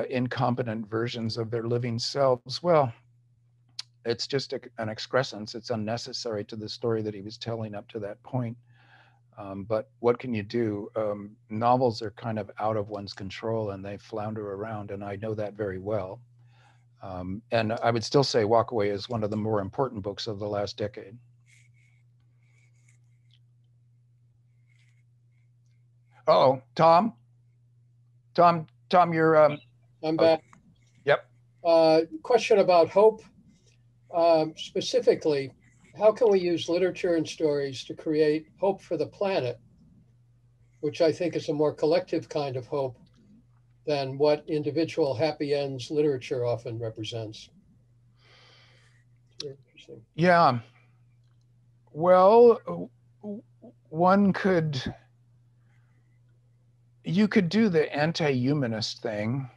incompetent versions of their living selves, well, it's just an excrescence. It's unnecessary to the story that he was telling up to that point. But what can you do? Novels are kind of out of one's control and they flounder around, and I know that very well. And I would still say Walkaway is one of the more important books of the last decade. Uh-oh, Tom, you're... I'm back. Yep. Question about hope. Specifically, how can we use literature and stories to create hope for the planet, which I think is a more collective kind of hope than what individual happy ends literature often represents? Very interesting. Yeah. Well, you could do the anti-humanist thing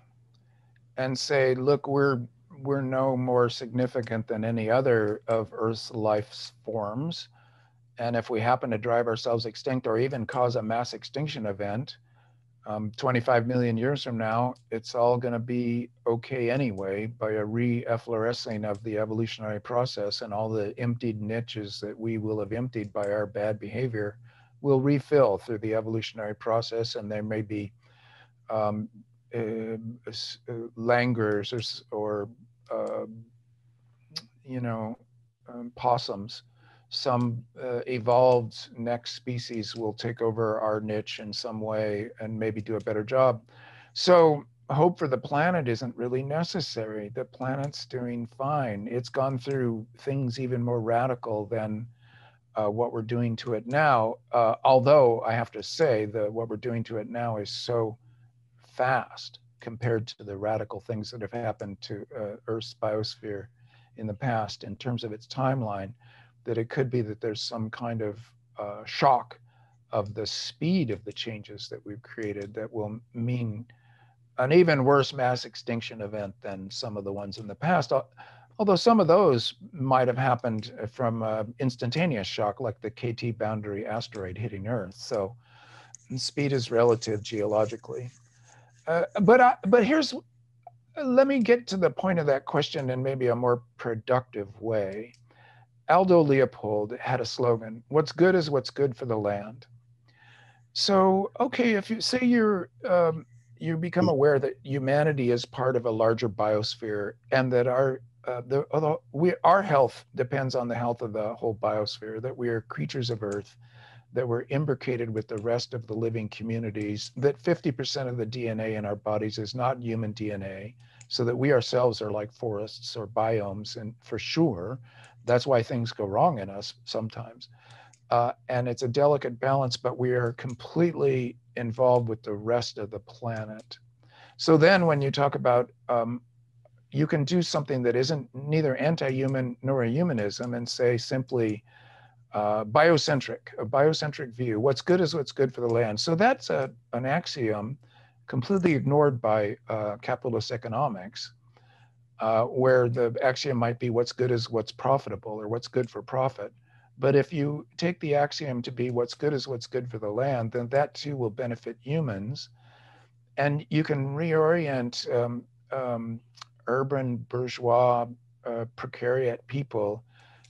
and say, look, we're no more significant than any other of Earth's life forms. And if we happen to drive ourselves extinct or even cause a mass extinction event, 25 million years from now, it's all going to be okay anyway by a re-efflorescing of the evolutionary process, and all the emptied niches that we will have emptied by our bad behavior will refill through the evolutionary process, and there may be langurs or possums. Some evolved next species will take over our niche in some way and maybe do a better job. So hope for the planet isn't really necessary. The planet's doing fine. It's gone through things even more radical than what we're doing to it now. Although I have to say that what we're doing to it now is so fast compared to the radical things that have happened to Earth's biosphere in the past in terms of its timeline, that it could be that there's some kind of shock of the speed of the changes that we've created that will mean an even worse mass extinction event than some of the ones in the past. Although some of those might have happened from instantaneous shock, like the KT boundary asteroid hitting Earth. So speed is relative geologically. But here's, let me get to the point of that question in maybe a more productive way. Aldo Leopold had a slogan: what's good is what's good for the land. So, okay, if you say you become aware that humanity is part of a larger biosphere, and that our health depends on the health of the whole biosphere, that we are creatures of Earth, that we're imbricated with the rest of the living communities, that 50% of the DNA in our bodies is not human DNA, so that we ourselves are like forests or biomes, and for sure, that's why things go wrong in us sometimes. And it's a delicate balance, but we are completely involved with the rest of the planet. So then when you talk about, you can do something that isn't neither anti-human nor a humanism, and say simply a biocentric view. What's good is what's good for the land. So that's an axiom completely ignored by capitalist economics. Where the axiom might be what's good is what's profitable, or what's good for profit. But if you take the axiom to be what's good is what's good for the land, then that too will benefit humans. And you can reorient urban bourgeois precariat people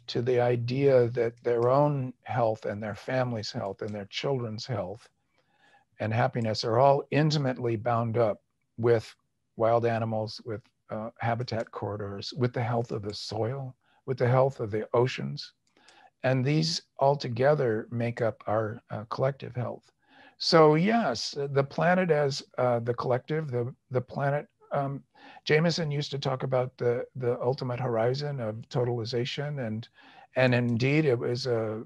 to the idea that their own health and their family's health and their children's health and happiness are all intimately bound up with wild animals, with habitat corridors, with the health of the soil, with the health of the oceans. And these all together make up our collective health. So yes, the planet as the collective, the planet, Jameson used to talk about the ultimate horizon of totalization, and indeed it was an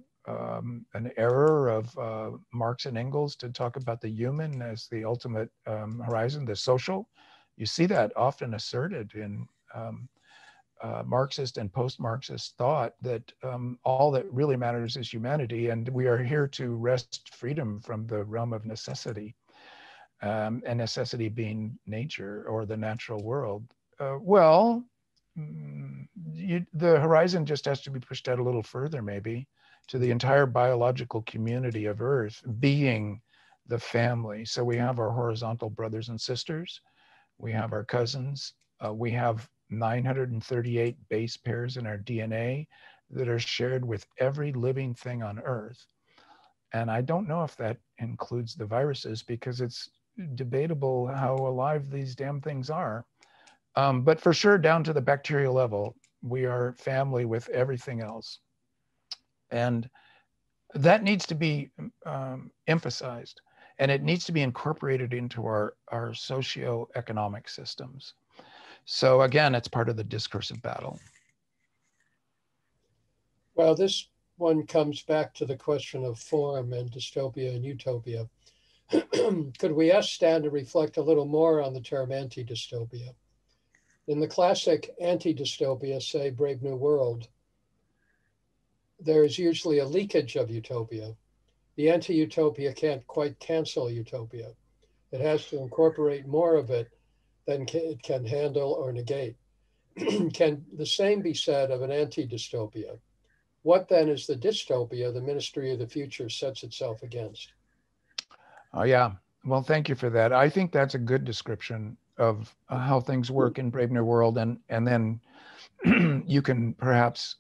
error of Marx and Engels to talk about the human as the ultimate horizon, the social. You see that often asserted in Marxist and post-Marxist thought, that all that really matters is humanity, and we are here to wrest freedom from the realm of necessity, and necessity being nature or the natural world. The horizon just has to be pushed out a little further, maybe, to the entire biological community of Earth being the family. So we have our horizontal brothers and sisters, we have our cousins, we have 938 base pairs in our DNA that are shared with every living thing on Earth. And I don't know if that includes the viruses, because it's debatable how alive these damn things are. But for sure, down to the bacterial level, we are family with everything else. And that needs to be emphasized, and it needs to be incorporated into our socio-economic systems. So again, it's part of the discursive battle. Well, this one comes back to the question of form and dystopia and utopia. Could we ask Stan to reflect a little more on the term anti-dystopia? In the classic anti-dystopia, say Brave New World, there is usually a leakage of utopia. The anti-utopia can't quite cancel utopia. It has to incorporate more of it than it can handle or negate. Can the same be said of an anti-dystopia? What then is the dystopia the Ministry of the Future sets itself against? Oh yeah, Well, thank you for that. I think that's a good description of how things work in Brave New World, and then you can perhaps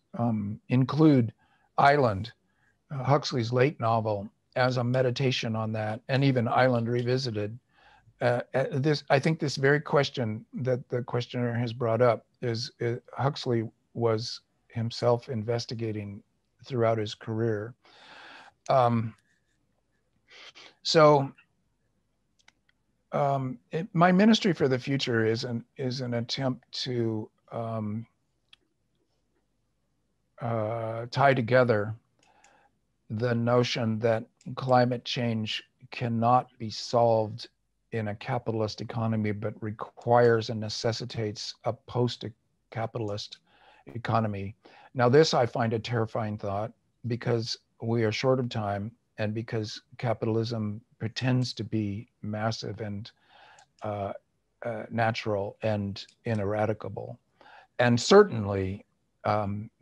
include Island, Huxley's late novel, as a meditation on that, and even Island Revisited. I think this very question that the questioner has brought up is Huxley was himself investigating throughout his career. My ministry for the future is an attempt to tie together the notion that climate change cannot be solved in a capitalist economy, but requires and necessitates a post-capitalist economy. Now, this I find a terrifying thought, because we are short of time, and because capitalism pretends to be massive and natural and ineradicable. And certainly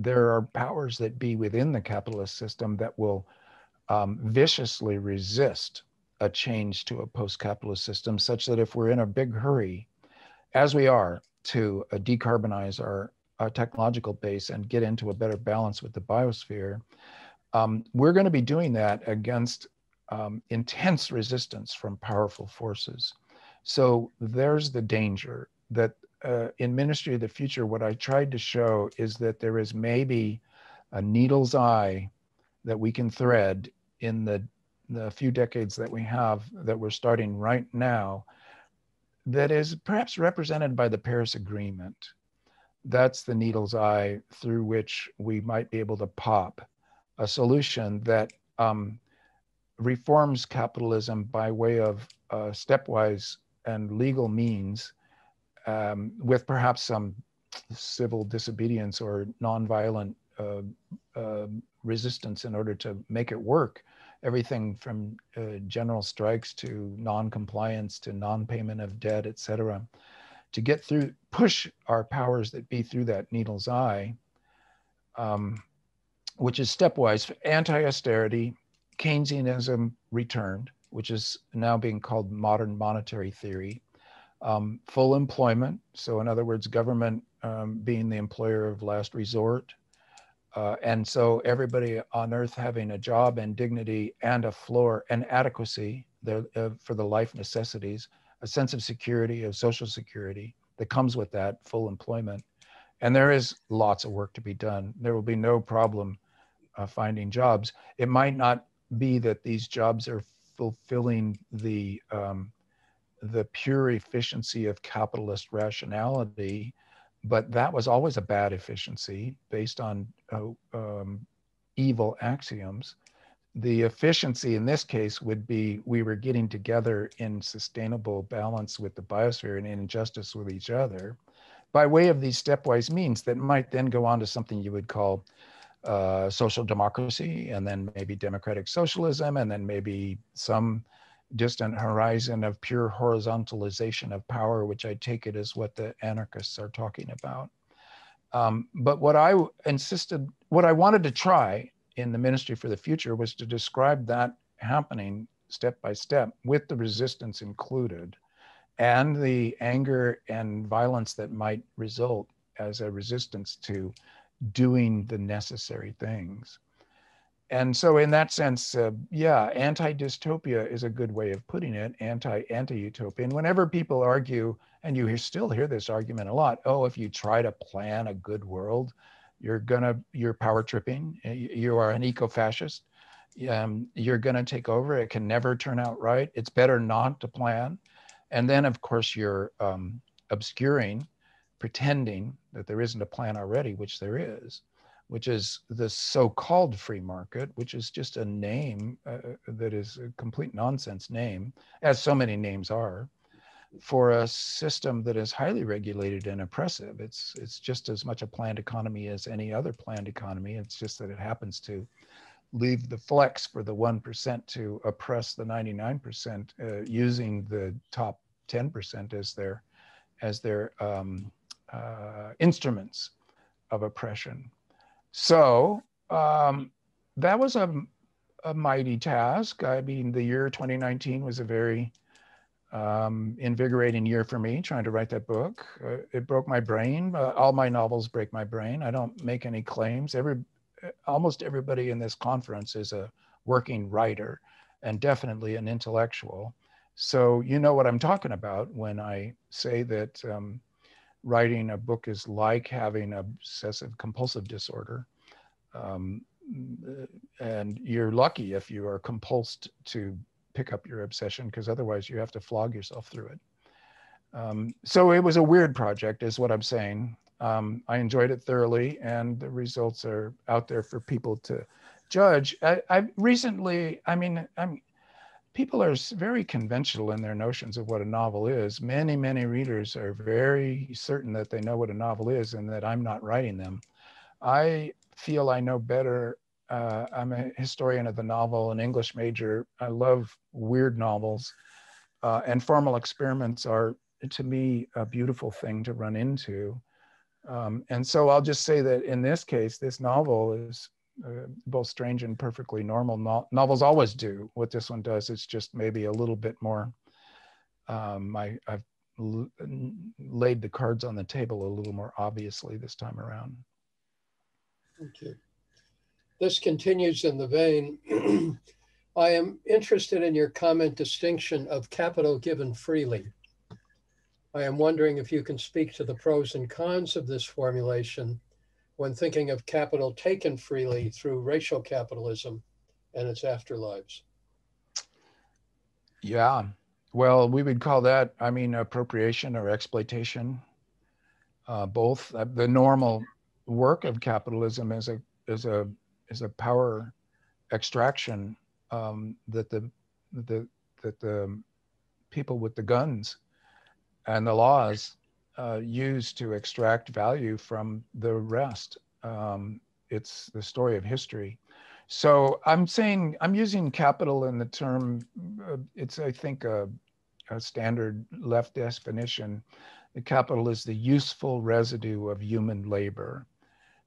there are powers that be within the capitalist system that will viciously resist a change to a post-capitalist system, such that if we're in a big hurry, as we are, to decarbonize our technological base and get into a better balance with the biosphere, we're going to be doing that against intense resistance from powerful forces. So there's the danger that in Ministry of the Future, what I tried to show is that there is maybe a needle's eye that we can thread in the few decades that we have, that we're starting right now, that is perhaps represented by the Paris Agreement. That's the needle's eye through which we might be able to pop a solution that reforms capitalism by way of stepwise and legal means, with perhaps some civil disobedience or nonviolent resistance in order to make it work. Everything from general strikes to non-compliance to non-payment of debt, et cetera, to get through, push our powers that be through that needle's eye, which is stepwise. Anti-austerity, Keynesianism returned, which is now being called modern monetary theory. Full employment, so in other words, government being the employer of last resort. And so everybody on earth having a job and dignity and a floor and adequacy for the life necessities, a sense of security, of social security that comes with that full employment. And there is lots of work to be done. There will be no problem finding jobs. It might not be that these jobs are fulfilling the pure efficiency of capitalist rationality, but that was always a bad efficiency based on evil axioms. The efficiency in this case would be we were getting together in sustainable balance with the biosphere and in justice with each other by way of these stepwise means that might then go on to something you would call social democracy, and then maybe democratic socialism, and then maybe some distant horizon of pure horizontalization of power, which I take it is what the anarchists are talking about. But what I wanted to try in the Ministry for the Future was to describe that happening step by step, with the resistance included, and the anger and violence that might result as a resistance to doing the necessary things. And so in that sense, yeah, anti-dystopia is a good way of putting it, anti-utopia. And whenever people argue, and you still hear this argument a lot, oh, if you try to plan a good world, you're power tripping, you are an eco-fascist, you're gonna take over, it can never turn out right, it's better not to plan. And then of course you're obscuring, pretending that there isn't a plan already, which there is, which is the so-called free market, which is just a name that is a complete nonsense name, as so many names are, for a system that is highly regulated and oppressive. It's just as much a planned economy as any other planned economy. It's just that it happens to leave the flex for the 1% to oppress the 99%, using the top 10% as their instruments of oppression. So that was a mighty task. I mean, the year 2019 was a very invigorating year for me trying to write that book. It broke my brain. All my novels break my brain. I don't make any claims. Almost everybody in this conference is a working writer and definitely an intellectual. So you know what I'm talking about when I say that writing a book is like having obsessive compulsive disorder. And you're lucky if you are compulsed to pick up your obsession, because otherwise you have to flog yourself through it. So it was a weird project is what I'm saying. I enjoyed it thoroughly, and the results are out there for people to judge. People are very conventional in their notions of what a novel is. Many, many readers are very certain that they know what a novel is and that I'm not writing them. I feel I know better. I'm a historian of the novel, an English major. I love weird novels, and formal experiments are, to me, a beautiful thing to run into. And so I'll just say that in this case, this novel is both strange and perfectly normal. Novels always do. What this one does is just maybe a little bit more, I've laid the cards on the table a little more obviously this time around. Thank you. This continues in the vein. I am interested in your comment distinction of capital given freely. I am wondering if you can speak to the pros and cons of this formulation when thinking of capital taken freely through racial capitalism and its afterlives. Yeah, well, we would call that, appropriation or exploitation. Both. The normal work of capitalism is a power extraction that the people with the guns and the laws use to extract value from the rest. It's the story of history. So I'm using capital in the term, it's, I think, a standard left definition. The capital is the useful residue of human labor.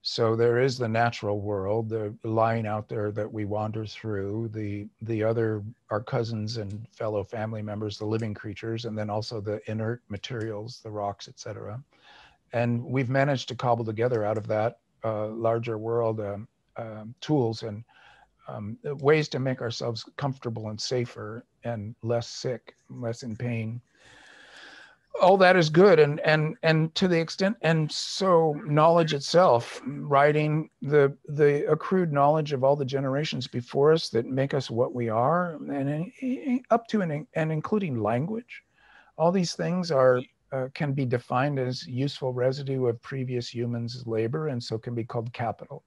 So there is the natural world, the line out there that we wander through, the other, our cousins and fellow family members, the living creatures, and then also the inert materials, the rocks, etc. And we've managed to cobble together out of that larger world tools and ways to make ourselves comfortable and safer and less sick, less in pain. All that is good, and to the extent, and so knowledge itself, writing the accrued knowledge of all the generations before us that make us what we are, and up to and including language, all these things are can be defined as useful residue of previous humans' labor, and so can be called capital.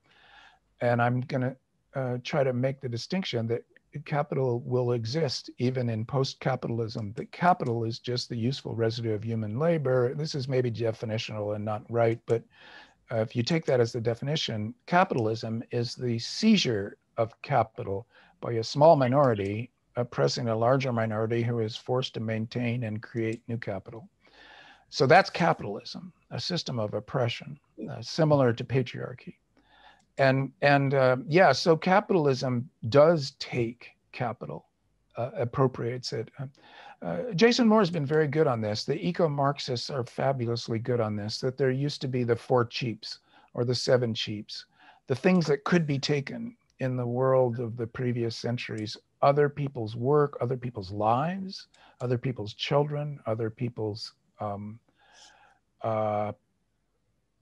And I'm going to try to make the distinction that capital will exist even in post-capitalism. The capital is just the useful residue of human labor. This is maybe definitional and not right, but if you take that as the definition, capitalism is the seizure of capital by a small minority oppressing a larger minority who is forced to maintain and create new capital. So that's capitalism, a system of oppression, similar to patriarchy. And so capitalism does take capital, appropriates it. Jason Moore has been very good on this. The eco-Marxists are fabulously good on this, that there used to be the 4 cheaps or the 7 cheaps, the things that could be taken in the world of the previous centuries, other people's work, other people's lives, other people's children, other people's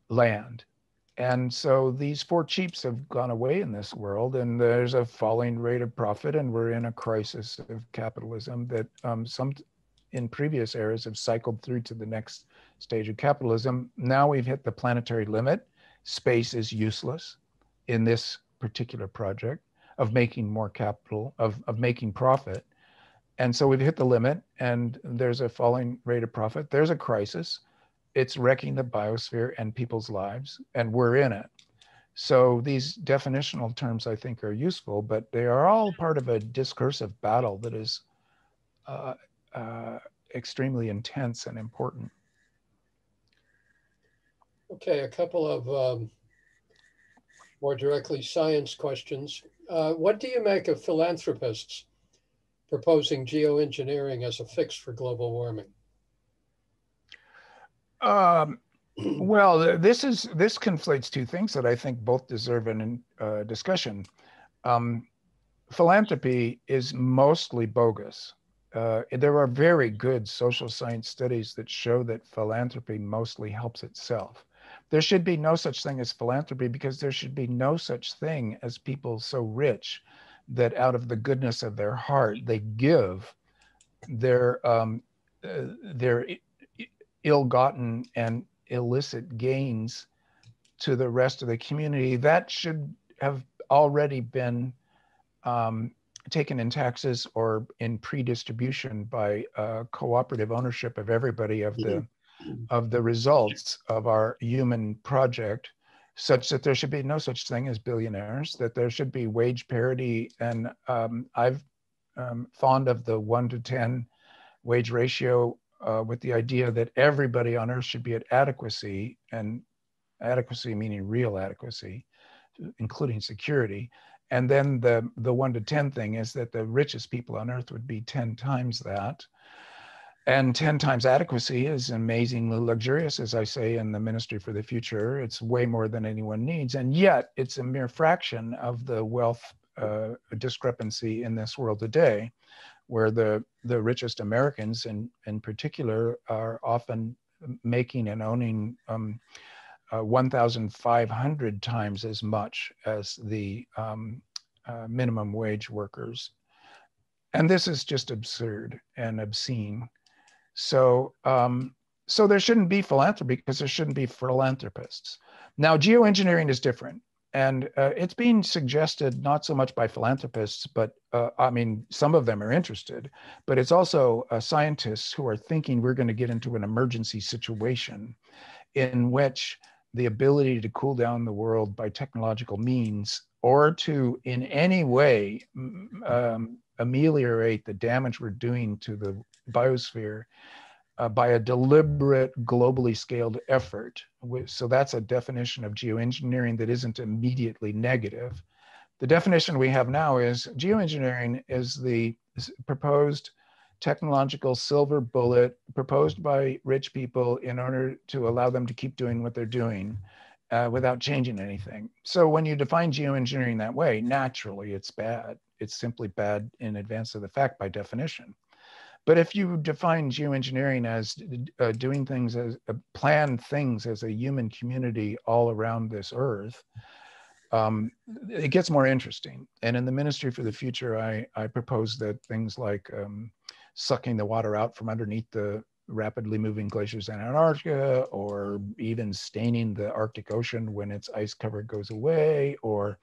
land. And so these 4 cheaps have gone away in this world, and there's a falling rate of profit, and we're in a crisis of capitalism that some in previous eras have cycled through to the next stage of capitalism. Now we've hit the planetary limit. Space is useless in this particular project of making more capital, of making profit. And so we've hit the limit, and there's a falling rate of profit. There's a crisis. It's wrecking the biosphere and people's lives, and we're in it. So these definitional terms, I think, are useful, but they are all part of a discursive battle that is extremely intense and important. Okay, a couple of more directly science questions. What do you make of philanthropists proposing geoengineering as a fix for global warming? Well, this conflates two things that I think both deserve an discussion. Philanthropy is mostly bogus. There are very good social science studies that show that philanthropy mostly helps itself. There should be no such thing as philanthropy because there should be no such thing as people so rich that out of the goodness of their heart, they give their ill-gotten and illicit gains to the rest of the community. That should have already been taken in taxes or in pre-distribution by cooperative ownership of everybody of the results of our human project, such that there should be no such thing as billionaires, that there should be wage parity. And I've fond of the 1 to 10 wage ratio with the idea that everybody on earth should be at adequacy, and adequacy meaning real adequacy, including security. And then the 1 to 10 thing is that the richest people on earth would be 10 times that. And 10 times adequacy is amazingly luxurious, as I say in the Ministry for the Future. It's way more than anyone needs. And yet it's a mere fraction of the wealth discrepancy in this world today, where the richest Americans in particular are often making and owning 1,500 times as much as the minimum wage workers. And this is just absurd and obscene. So, so there shouldn't be philanthropy because there shouldn't be philanthropists. Now, geoengineering is different. And it's being suggested not so much by philanthropists, but I mean, some of them are interested, but it's also scientists who are thinking we're going to get into an emergency situation in which the ability to cool down the world by technological means, or to in any way ameliorate the damage we're doing to the biosphere by a deliberate, globally scaled effort. So that's a definition of geoengineering that isn't immediately negative. The definition we have now is geoengineering is the proposed technological silver bullet proposed by rich people in order to allow them to keep doing what they're doing without changing anything. So when you define geoengineering that way, naturally it's bad. It's simply bad in advance of the fact by definition. But if you define geoengineering as doing things as planned things as a human community all around this earth, it gets more interesting. And in the Ministry for the Future, I propose that things like sucking the water out from underneath the rapidly moving glaciers in Antarctica, or even staining the Arctic Ocean when its ice cover goes away, or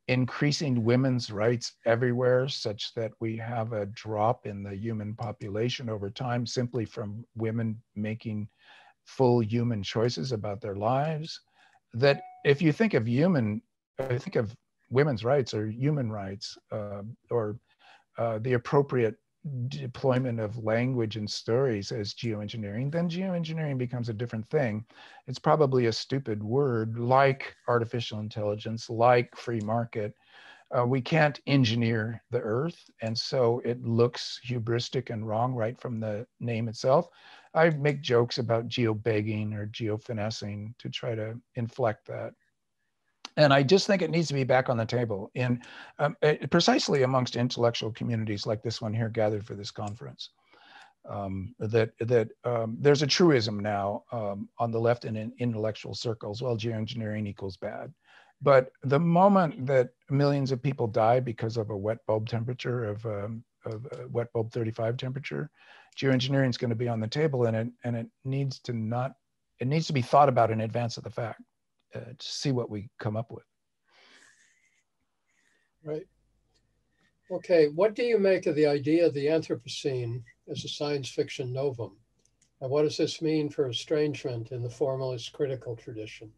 increasing women's rights everywhere such that we have a drop in the human population over time simply from women making full human choices about their lives. That if you think of women's rights or human rights or the appropriate deployment of language and stories as geoengineering, then geoengineering becomes a different thing. It's probably a stupid word like artificial intelligence, like free market. We can't engineer the earth, and so it looks hubristic and wrong right from the name itself. I make jokes about geo-begging or geo-finessing to try to inflect that. And I just think it needs to be back on the table in precisely amongst intellectual communities like this one here gathered for this conference. There's a truism now on the left and in intellectual circles, well, geoengineering equals bad. But the moment that millions of people die because of a wet bulb temperature of a wet bulb 35 temperature, geoengineering is going to be on the table, and it needs to be thought about in advance of the fact. To see what we come up with. Right. Okay, what do you make of the idea of the Anthropocene as a science fiction novum? And what does this mean for estrangement in the formalist critical tradition?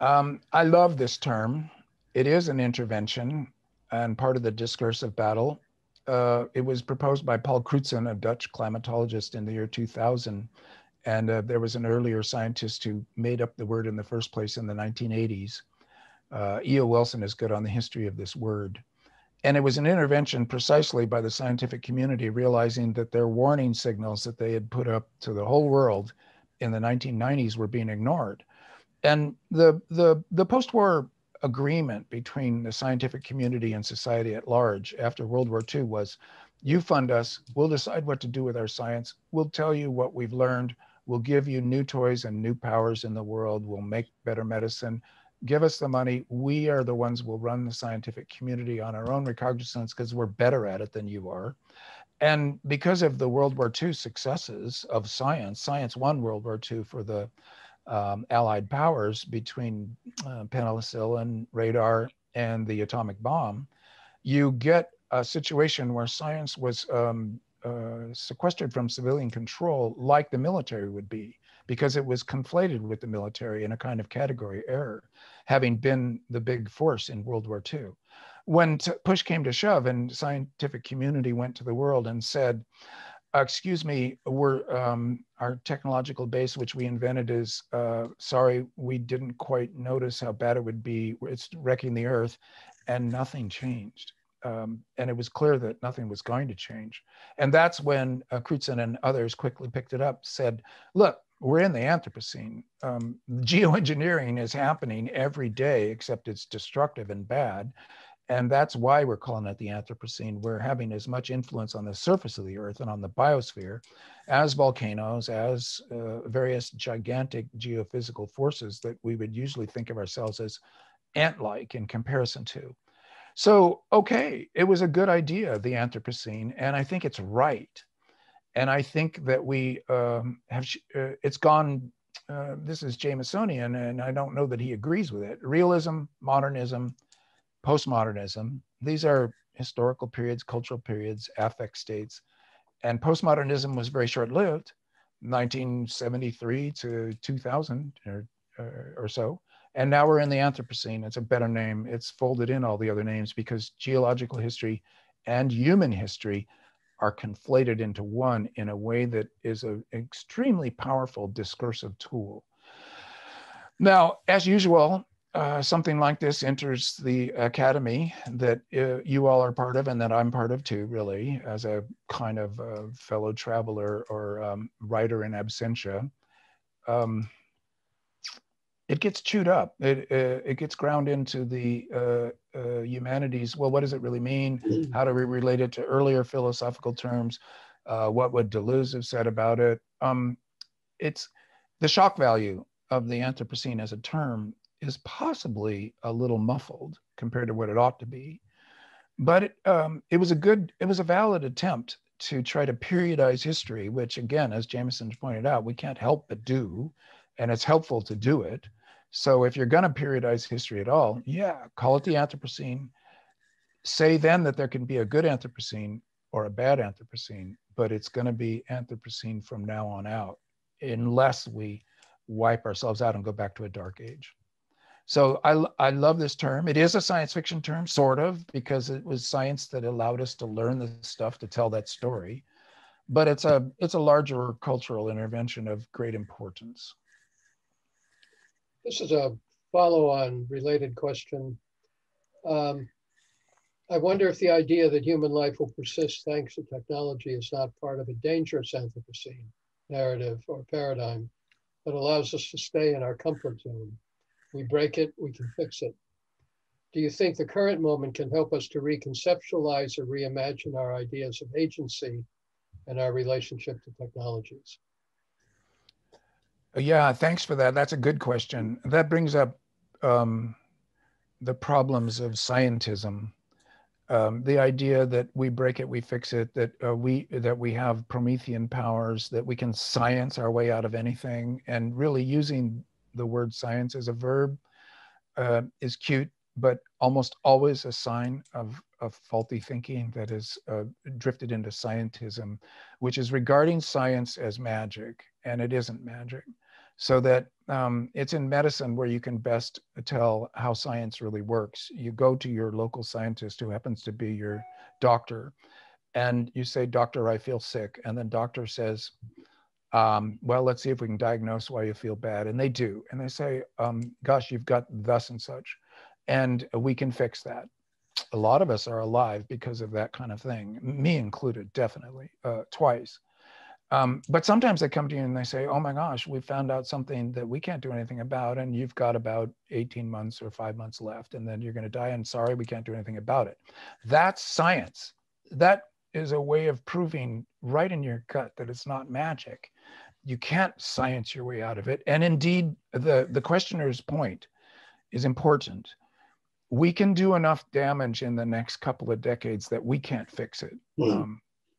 I love this term. It is an intervention and part of the discursive battle. It was proposed by Paul Crutzen, a Dutch climatologist, in the year 2000. And there was an earlier scientist who made up the word in the first place in the 1980s. E.O. Wilson is good on the history of this word. And it was an intervention precisely by the scientific community, realizing that their warning signals that they had put up to the whole world in the 1990s were being ignored. And the post-war agreement between the scientific community and society at large after World War II was, you fund us, we'll decide what to do with our science, we'll tell you what we've learned, we'll give you new toys and new powers in the world, we'll make better medicine, give us the money, we are the ones who will run the scientific community on our own recognizance because we're better at it than you are. And because of the World War II successes of science, science won World War II for the Allied powers between penicillin, radar, and the atomic bomb. You get a situation where science was sequestered from civilian control like the military would be, because it was conflated with the military in a kind of category error, having been the big force in World War II. When push came to shove and the scientific community went to the world and said, excuse me, our technological base, which we invented, is sorry, we didn't quite notice how bad it would be. It's wrecking the earth, and nothing changed. And it was clear that nothing was going to change. And that's when Crutzen and others quickly picked it up, said, look, we're in the Anthropocene. Geoengineering is happening every day, except it's destructive and bad. And that's why we're calling it the Anthropocene. We're having as much influence on the surface of the earth and on the biosphere as volcanoes, as various gigantic geophysical forces that we would usually think of ourselves as ant-like in comparison to. So, okay, it was a good idea, the Anthropocene, and I think it's right. And I think that we it's gone, this is Jamesonian, and I don't know that he agrees with it. Realism, modernism, postmodernism, these are historical periods, cultural periods, affect states. And postmodernism was very short-lived, 1973 to 2000 or so. And now we're in the Anthropocene. It's a better name. It's folded in all the other names because geological history and human history are conflated into one in a way that is an extremely powerful discursive tool. Now, as usual, something like this enters the academy that you all are part of and that I'm part of too, really, as a kind of fellow traveler or writer in absentia. It gets chewed up. It gets ground into the humanities. Well, what does it really mean? How do we relate it to earlier philosophical terms? What would Deleuze have said about it? It's the shock value of the Anthropocene as a term is possibly a little muffled compared to what it ought to be. But it was a valid attempt to try to periodize history, which again, as Jameson pointed out, we can't help but do, and it's helpful to do it. So if you're gonna periodize history at all, yeah, call it the Anthropocene. Say then that there can be a good Anthropocene or a bad Anthropocene, but it's gonna be Anthropocene from now on out, unless we wipe ourselves out and go back to a dark age. So I love this term. It is a science fiction term, sort of, because it was science that allowed us to learn the stuff to tell that story. But it's a larger cultural intervention of great importance. This is a follow-on related question. I wonder if the idea that human life will persist thanks to technology is not part of a dangerous Anthropocene narrative or paradigm that allows us to stay in our comfort zone. We break it, we can fix it. Do you think the current moment can help us to reconceptualize or reimagine our ideas of agency and our relationship to technologies? Yeah, thanks for that. That's a good question. That brings up the problems of scientism. The idea that we break it, we fix it, that we have Promethean powers, that we can science our way out of anything, and really using the word science as a verb is cute, but almost always a sign of faulty thinking that is drifted into scientism, which is regarding science as magic, and it isn't magic. So that it's in medicine where you can best tell how science really works. You go to your local scientist who happens to be your doctor, and you say, "Doctor, I feel sick." And then doctor says, well, let's see if we can diagnose why you feel bad. And they do. And they say, gosh, you've got thus and such, and we can fix that. a lot of us are alive because of that kind of thing, me included, definitely, twice. But sometimes they come to you and they say, oh my gosh, we found out something that we can't do anything about, and you've got about 18 months or 5 months left, and then you're going to die, and sorry, we can't do anything about it. That's science. That is a way of proving right in your gut that it's not magic. You can't science your way out of it. And indeed, the questioner's point is important. We can do enough damage in the next couple of decades that we can't fix it.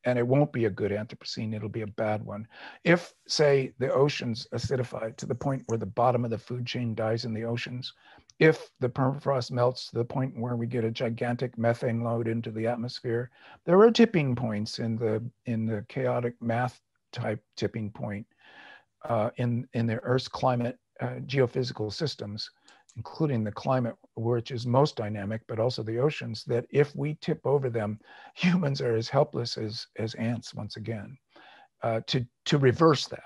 And it won't be a good Anthropocene, it'll be a bad one. If, say, the oceans acidify to the point where the bottom of the food chain dies in the oceans, if the permafrost melts to the point where we get a gigantic methane load into the atmosphere, there are tipping points in the chaotic math type tipping point in the Earth's climate geophysical systems, including the climate, which is most dynamic, but also the oceans, that if we tip over them, humans are as helpless as ants once again, to reverse that.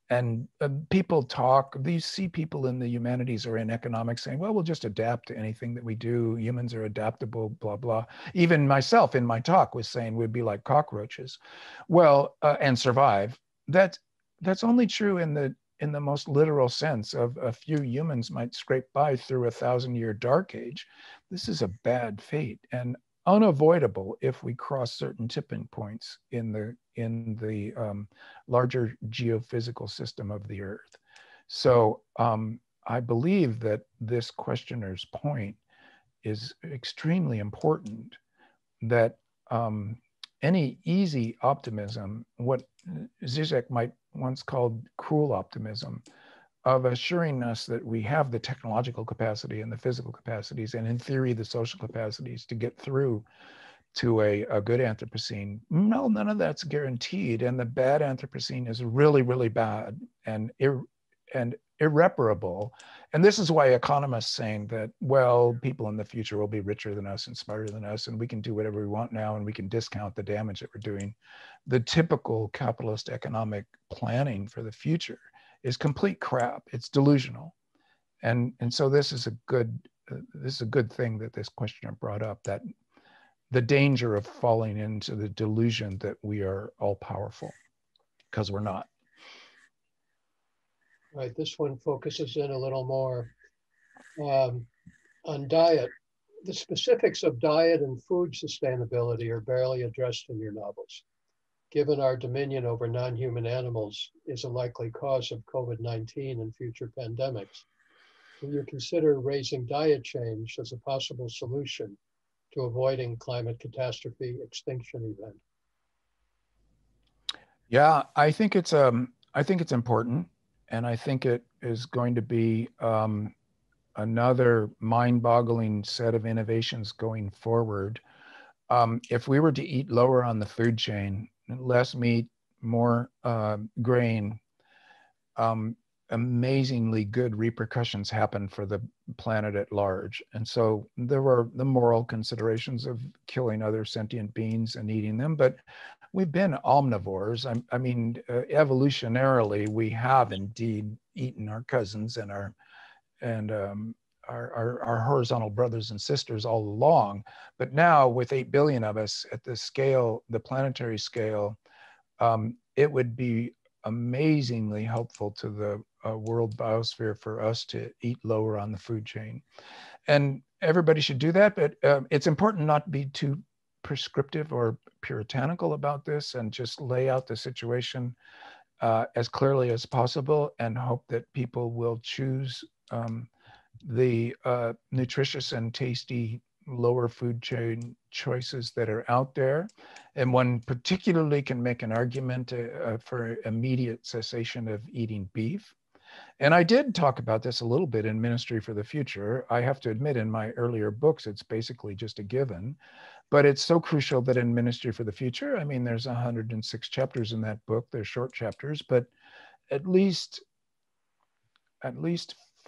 And people talk, you see people in the humanities or in economics saying, well, we'll just adapt to anything that we do. Humans are adaptable, blah, blah. Even myself in my talk was saying we'd be like cockroaches. Well, and survive. That's only true in the most literal sense of a few humans might scrape by through a 1,000-year dark age. This is a bad fate and unavoidable if we cross certain tipping points in the larger geophysical system of the Earth. So I believe that this questioner's point is extremely important, that any easy optimism, what Zizek might once called cruel optimism, of assuring us that we have the technological capacity and the physical capacities, and in theory, the social capacities to get through to a good Anthropocene. No, none of that's guaranteed. And the bad Anthropocene is really, really bad and irreparable. And this is why economists saying that, well, people in the future will be richer than us and smarter than us, and we can do whatever we want now, and we can discount the damage that we're doing. The typical capitalist economic planning for the future is complete crap. It's delusional. And so this is a good thing that this questioner brought up, that the danger of falling into the delusion that we are all powerful, because we're not. Right, this one focuses in a little more on diet. The specifics of diet and food sustainability are barely addressed in your novels. Given our dominion over non-human animals is a likely cause of COVID-19 and future pandemics, will you consider raising diet change as a possible solution to avoiding climate catastrophe extinction event? Yeah, I think it's important, and I think it is going to be another mind-boggling set of innovations going forward. If we were to eat lower on the food chain, less meat, more grain, amazingly good repercussions happen for the planet at large. And so there were the moral considerations of killing other sentient beings and eating them, but we've been omnivores. I mean, evolutionarily, we have indeed eaten our cousins and our horizontal brothers and sisters all along. But now with 8 billion of us at the scale, the planetary scale, it would be amazingly helpful to the world biosphere for us to eat lower on the food chain. And everybody should do that, but it's important not to be too prescriptive or puritanical about this, and just lay out the situation as clearly as possible, and hope that people will choose the nutritious and tasty lower food chain choices that are out there. And one particularly can make an argument for immediate cessation of eating beef. And I did talk about this a little bit in Ministry for the Future. I have to admit, in my earlier books, it's basically just a given, but it's so crucial that in Ministry for the Future, I mean, there's 106 chapters in that book. They're short chapters, but at least 4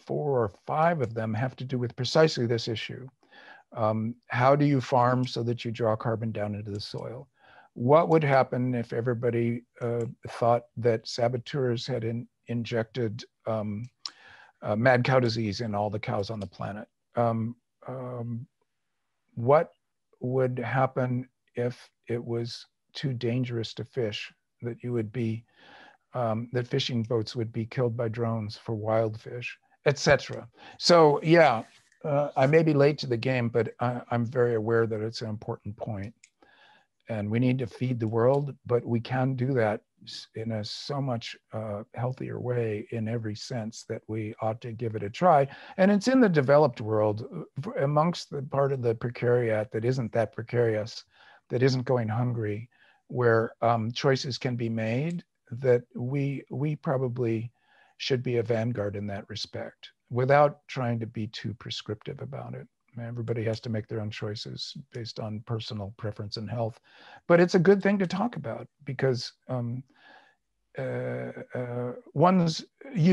or 5 of them have to do with precisely this issue. How do you farm so that you draw carbon down into the soil? What would happen if everybody thought that saboteurs had injected mad cow disease in all the cows on the planet? What would happen if it was too dangerous to fish, that you would be, that fishing boats would be killed by drones for wild fish, etc. So yeah, I may be late to the game, but I'm very aware that it's an important point. And we need to feed the world, but we can do that in a so much healthier way in every sense that we ought to give it a try. And it's in the developed world, amongst the part of the precariat that isn't that precarious, that isn't going hungry, where choices can be made, that we probably should be a vanguard in that respect without trying to be too prescriptive about it. Everybody has to make their own choices based on personal preference and health. But it's a good thing to talk about because you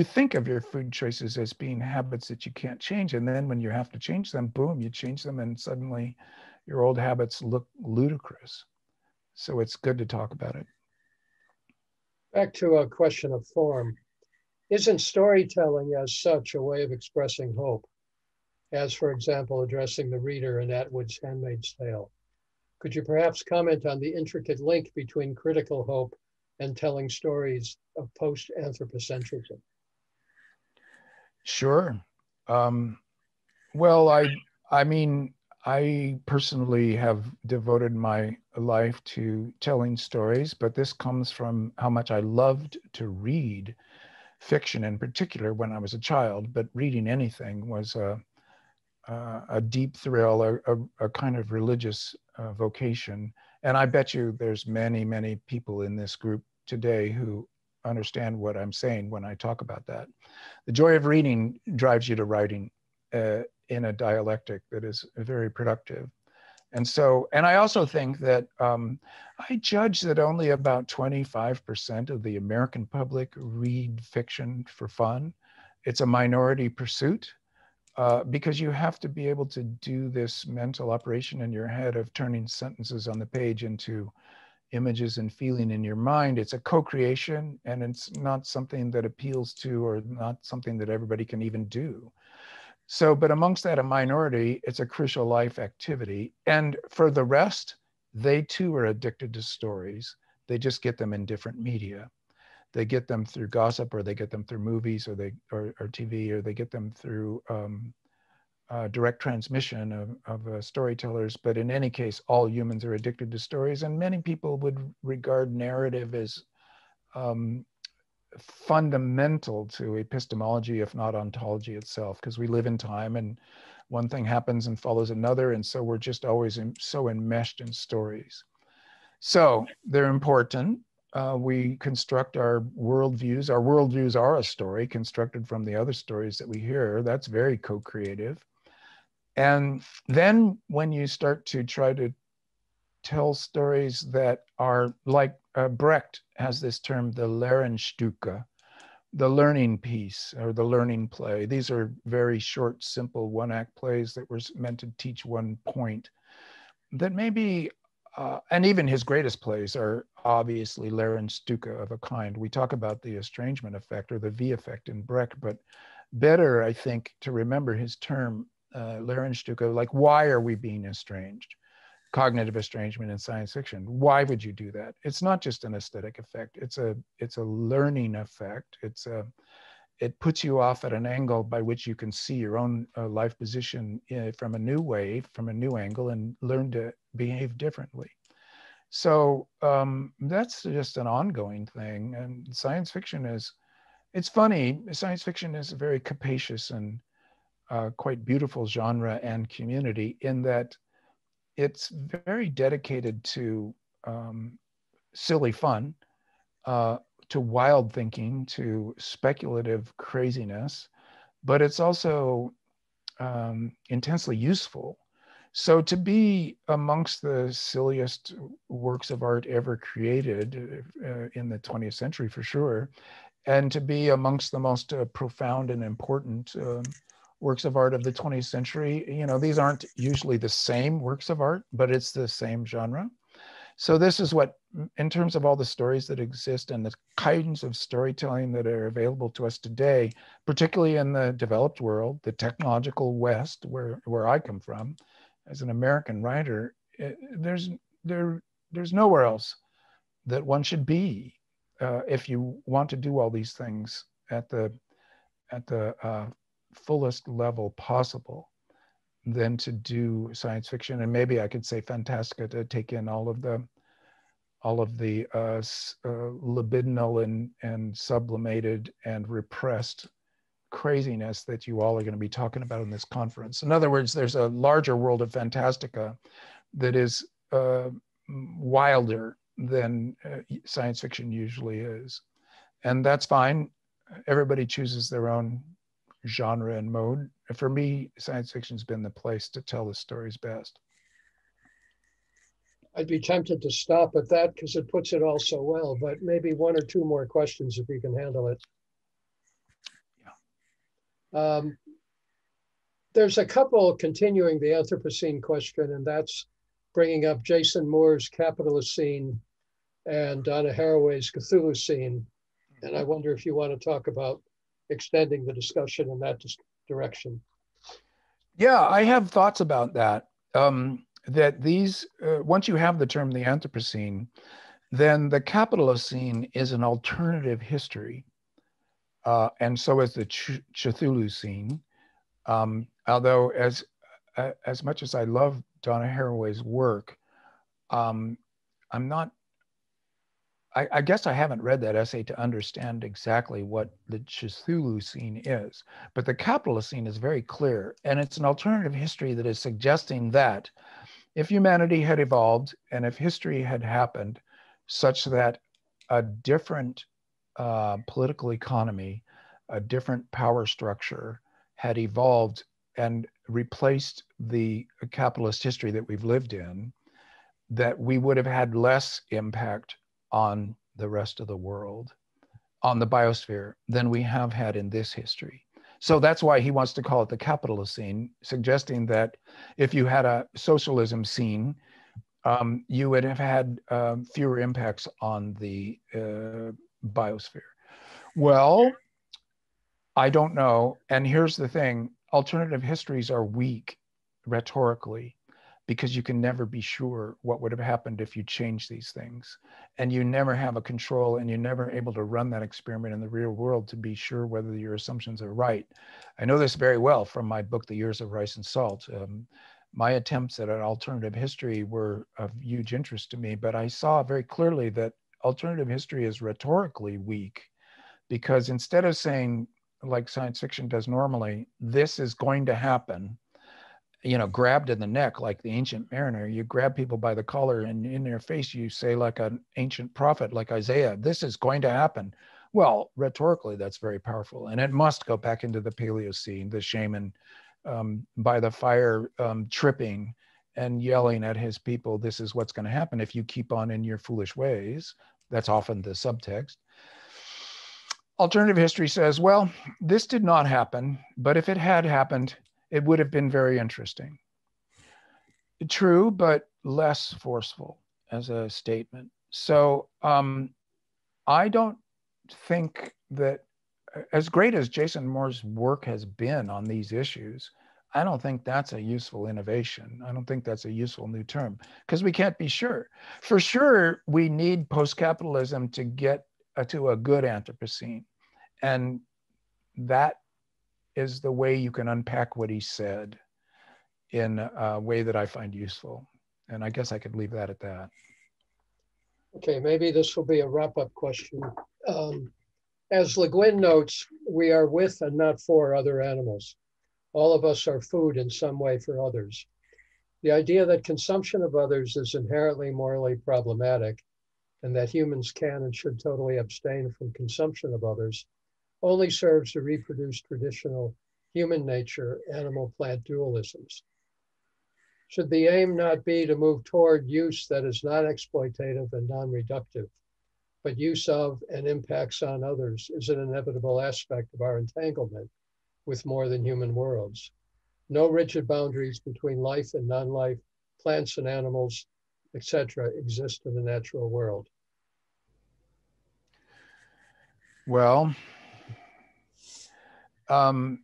think of your food choices as being habits that you can't change. And then when you have to change them, boom, you change them and suddenly your old habits look ludicrous. So it's good to talk about it. Back to a question of form. Isn't storytelling as such a way of expressing hope? As, for example, addressing the reader in Atwood's Handmaid's Tale. Could you perhaps comment on the intricate link between critical hope and telling stories of post-anthropocentrism? Sure. Well, I mean, I personally have devoted my life to telling stories, but this comes from how much I loved to read fiction in particular when I was a child, but reading anything was a deep thrill, a kind of religious vocation. And I bet you there's many, many people in this group today who understand what I'm saying when I talk about that. The joy of reading drives you to writing in a dialectic that is very productive. And so, and I also think that I judge that only about 25% of the American public read fiction for fun. It's a minority pursuit. Because you have to be able to do this mental operation in your head of turning sentences on the page into images and feeling in your mind. It's a co-creation, and it's not something that appeals to or not something that everybody can even do. So, but amongst that, a minority, it's a crucial life activity. And for the rest, they too are addicted to stories. They just get them in different media. They get them through gossip, or they get them through movies, or TV, or they get them through direct transmission of storytellers. But in any case, all humans are addicted to stories, and many people would regard narrative as fundamental to epistemology, if not ontology itself, because we live in time and one thing happens and follows another, and so we're just always so enmeshed in stories. So they're important. We construct our worldviews. Our worldviews are a story constructed from the other stories that we hear. That's very co-creative. And then when you start to try to tell stories that are like Brecht has this term, the Lernstücke, the learning piece or the learning play. These are very short, simple one-act plays that were meant to teach one point that maybe and even his greatest plays are obviously Lernstücke of a kind. We talk about the estrangement effect or the V effect in Brecht, but better, I think, to remember his term, Lernstücke, like why are we being estranged? Cognitive estrangement in science fiction. Why would you do that? It's not just an aesthetic effect. It's a learning effect. It puts you off at an angle by which you can see your own life position from a new way, from a new angle, and learn to behave differently. So that's just an ongoing thing. And science fiction it's funny, science fiction is a very capacious and quite beautiful genre and community in that it's very dedicated to silly fun, to wild thinking, to speculative craziness, but it's also intensely useful. So to be amongst the silliest works of art ever created in the 20th century, for sure, and to be amongst the most profound and important works of art of the 20th century, these aren't usually the same works of art, but it's the same genre. So this is what, in terms of all the stories that exist and the kinds of storytelling that are available to us today, particularly in the developed world, the technological West, where I come from, as an American writer, there's nowhere else that one should be if you want to do all these things at the fullest level possible than to do science fiction. And maybe I could say Fantastica to take in all of the libidinal and sublimated and repressed craziness that you all are going to be talking about in this conference. In other words, there's a larger world of Fantastica that is wilder than science fiction usually is. And that's fine. Everybody chooses their own genre and mode. For me, science fiction's been the place to tell the stories best. I'd be tempted to stop at that because it puts it all so well, but maybe one or two more questions if you can handle it. Yeah. There's a couple continuing the Anthropocene question, and that's bringing up Jason Moore's Capitalocene and Donna Haraway's Cthulhucene. And I wonder if you want to talk about extending the discussion in that direction. Yeah, I have thoughts about that. That these, once you have the term the Anthropocene, then the Capitalocene is an alternative history. And so is the Cthulhucene. Although as much as I love Donna Haraway's work, I guess I haven't read that essay to understand exactly what the Cthulhucene is, but the Capitalocene is very clear, and it's an alternative history that is suggesting that if humanity had evolved and if history had happened such that a different political economy, a different power structure had evolved and replaced the capitalist history that we've lived in, that we would have had less impact on the rest of the world, on the biosphere, than we have had in this history. So that's why he wants to call it the Capitalocene, suggesting that if you had a socialism scene, you would have had fewer impacts on the biosphere. Well, I don't know. And here's the thing, alternative histories are weak rhetorically, because you can never be sure what would have happened if you change these things. And you never have a control, and you're never able to run that experiment in the real world to be sure whether your assumptions are right. I know this very well from my book, The Years of Rice and Salt. My attempts at an alternative history were of huge interest to me, but I saw very clearly that alternative history is rhetorically weak, because instead of saying, like science fiction does normally, this is going to happen, you know, grabbed in the neck like the ancient mariner, you grab people by the collar and in their face you say, like an ancient prophet like Isaiah, this is going to happen. Well, rhetorically, that's very powerful. And it must go back into the Paleocene, the shaman by the fire tripping and yelling at his people, this is what's going to happen if you keep on in your foolish ways. That's often the subtext. Alternative history says, well, this did not happen, but if it had happened, it would have been very interesting. True, but less forceful as a statement. So I don't think that, as great as Jason Moore's work has been on these issues, I don't think that's a useful innovation. I don't think that's a useful new term, because we can't be sure. For sure, we need post-capitalism to get to a good Anthropocene. And that is the way you can unpack what he said in a way that I find useful. And I guess I could leave that at that. Okay, maybe this will be a wrap-up question. As Le Guin notes, we are with and not for other animals. All of us are food in some way for others. The idea that consumption of others is inherently morally problematic, and that humans can and should totally abstain from consumption of others, only serves to reproduce traditional human nature, animal-plant dualisms. Should the aim not be to move toward use that is not exploitative and non-reductive, but use of and impacts on others is an inevitable aspect of our entanglement with more than human worlds? No rigid boundaries between life and non-life, plants and animals, etc., exist in the natural world. Well, Le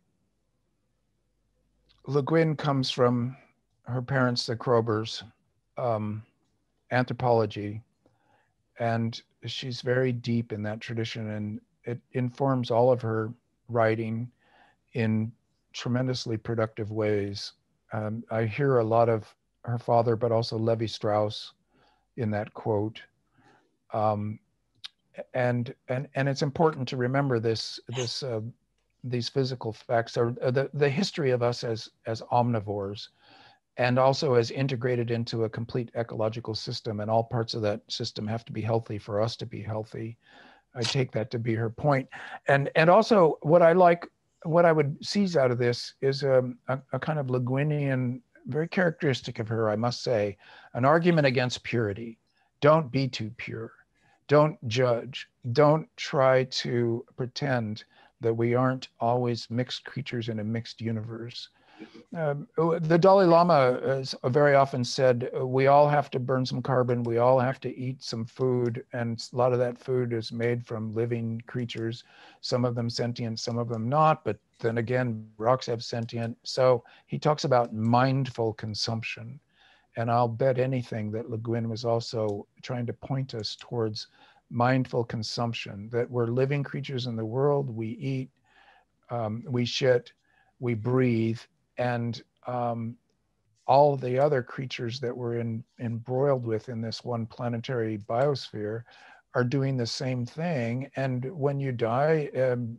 Guin comes from her parents, the Krobers, anthropology, and she's very deep in that tradition, and it informs all of her writing in tremendously productive ways. I hear a lot of her father, but also Levi Strauss in that quote. And it's important to remember these physical facts, or the history of us as omnivores, and also as integrated into a complete ecological system, and all parts of that system have to be healthy for us to be healthy. I take that to be her point. And also what I would seize out of this is a kind of Le Guinian, very characteristic of her, I must say, an argument against purity. Don't be too pure. Don't judge. Don't try to pretend that we aren't always mixed creatures in a mixed universe. The Dalai Lama has very often said, we all have to burn some carbon, we all have to eat some food, and a lot of that food is made from living creatures, some of them sentient, some of them not, but then again, rocks have sentient. So he talks about mindful consumption. And I'll bet anything that Le Guin was also trying to point us towards mindful consumption, that we're living creatures in the world, we eat, we shit, we breathe, and all of the other creatures that we're embroiled with in this one planetary biosphere are doing the same thing. And when you die,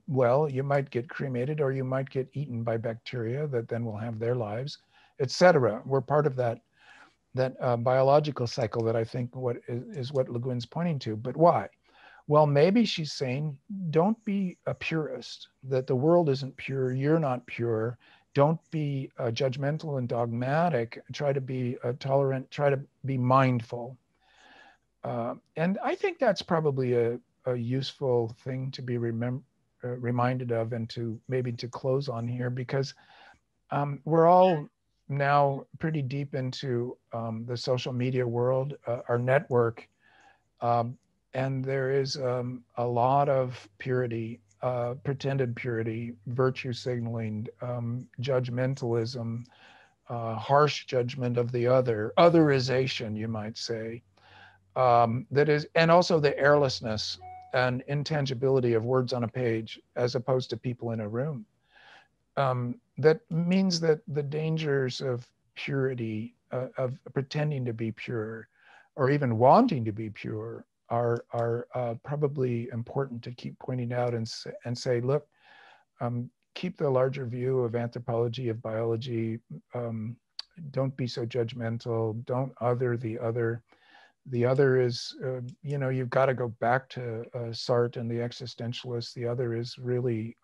well, you might get cremated, or you might get eaten by bacteria that then will have their lives, etc. We're part of that biological cycle that I think what Le Guin's pointing to. But why? Well, maybe she's saying, don't be a purist, that the world isn't pure, you're not pure. Don't be judgmental and dogmatic. Try to be tolerant, try to be mindful. And I think that's probably a useful thing to be reminded of, and to maybe to close on here, because we're all now pretty deep into the social media world, our network, and there is a lot of purity, pretended purity, virtue signaling, judgmentalism, harsh judgment of the other, otherization, you might say, that is, and also the airlessness and intangibility of words on a page as opposed to people in a room. That means that the dangers of purity, of pretending to be pure, or even wanting to be pure, are probably important to keep pointing out, and say, look, keep the larger view of anthropology, of biology. Don't be so judgmental. Don't other the other. The other is, you've got to go back to Sartre and the existentialists. The other is really,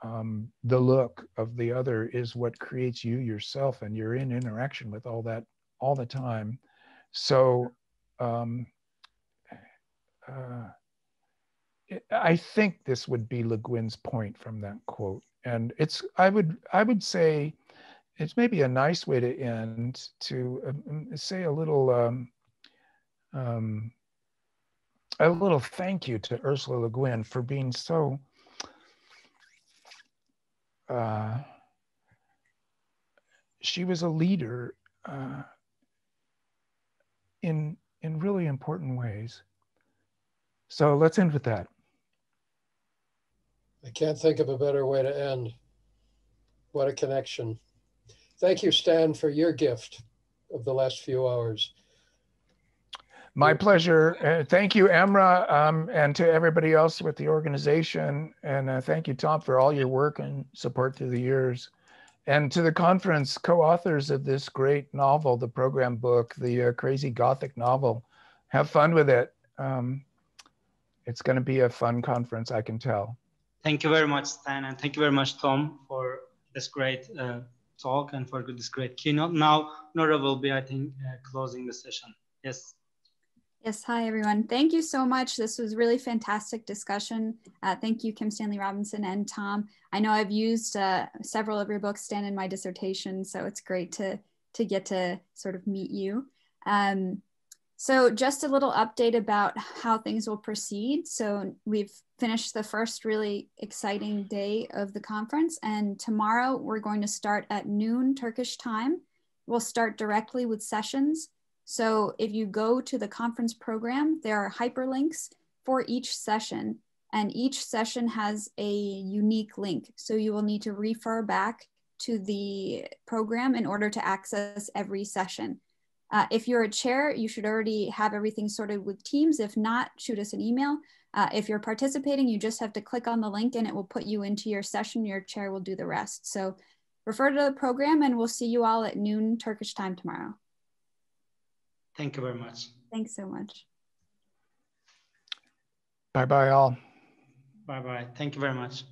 the look of the other is what creates you yourself, and you're in interaction with all that all the time. So I think this would be Le Guin's point from that quote. And I would say it's maybe a nice way to end, to say a little thank you to Ursula Le Guin for being so she was a leader in really important ways. So let's end with that. I can't think of a better way to end. What a connection. Thank you, Stan, for your gift of the last few hours. My pleasure. Thank you, Emra, and to everybody else with the organization. And thank you, Tom, for all your work and support through the years. And to the conference co-authors of this great novel, the program book, the crazy Gothic novel. Have fun with it. It's going to be a fun conference, I can tell. Thank you very much, Stan, and thank you very much, Tom, for this great talk and for this great keynote. Now, Nora will be, I think, closing the session. Yes. Yes, hi everyone. Thank you so much. This was really fantastic discussion. Thank you, Kim Stanley Robinson and Tom. I know I've used several of your books, Stan, in my dissertation, so it's great to get to sort of meet you. So just a little update about how things will proceed. So we've finished the first really exciting day of the conference, and tomorrow we're going to start at noon Turkish time. will start directly with sessions. So if you go to the conference program, there are hyperlinks for each session, and each session has a unique link. So you will need to refer back to the program in order to access every session. If you're a chair, you should already have everything sorted with Teams. If not, shoot us an email. If you're participating, you just have to click on the link and it will put you into your session. Your chair will do the rest. So refer to the program, and we'll see you all at noon Turkish time tomorrow. Thank you very much. Thanks so much. Bye-bye all. Bye-bye. Thank you very much.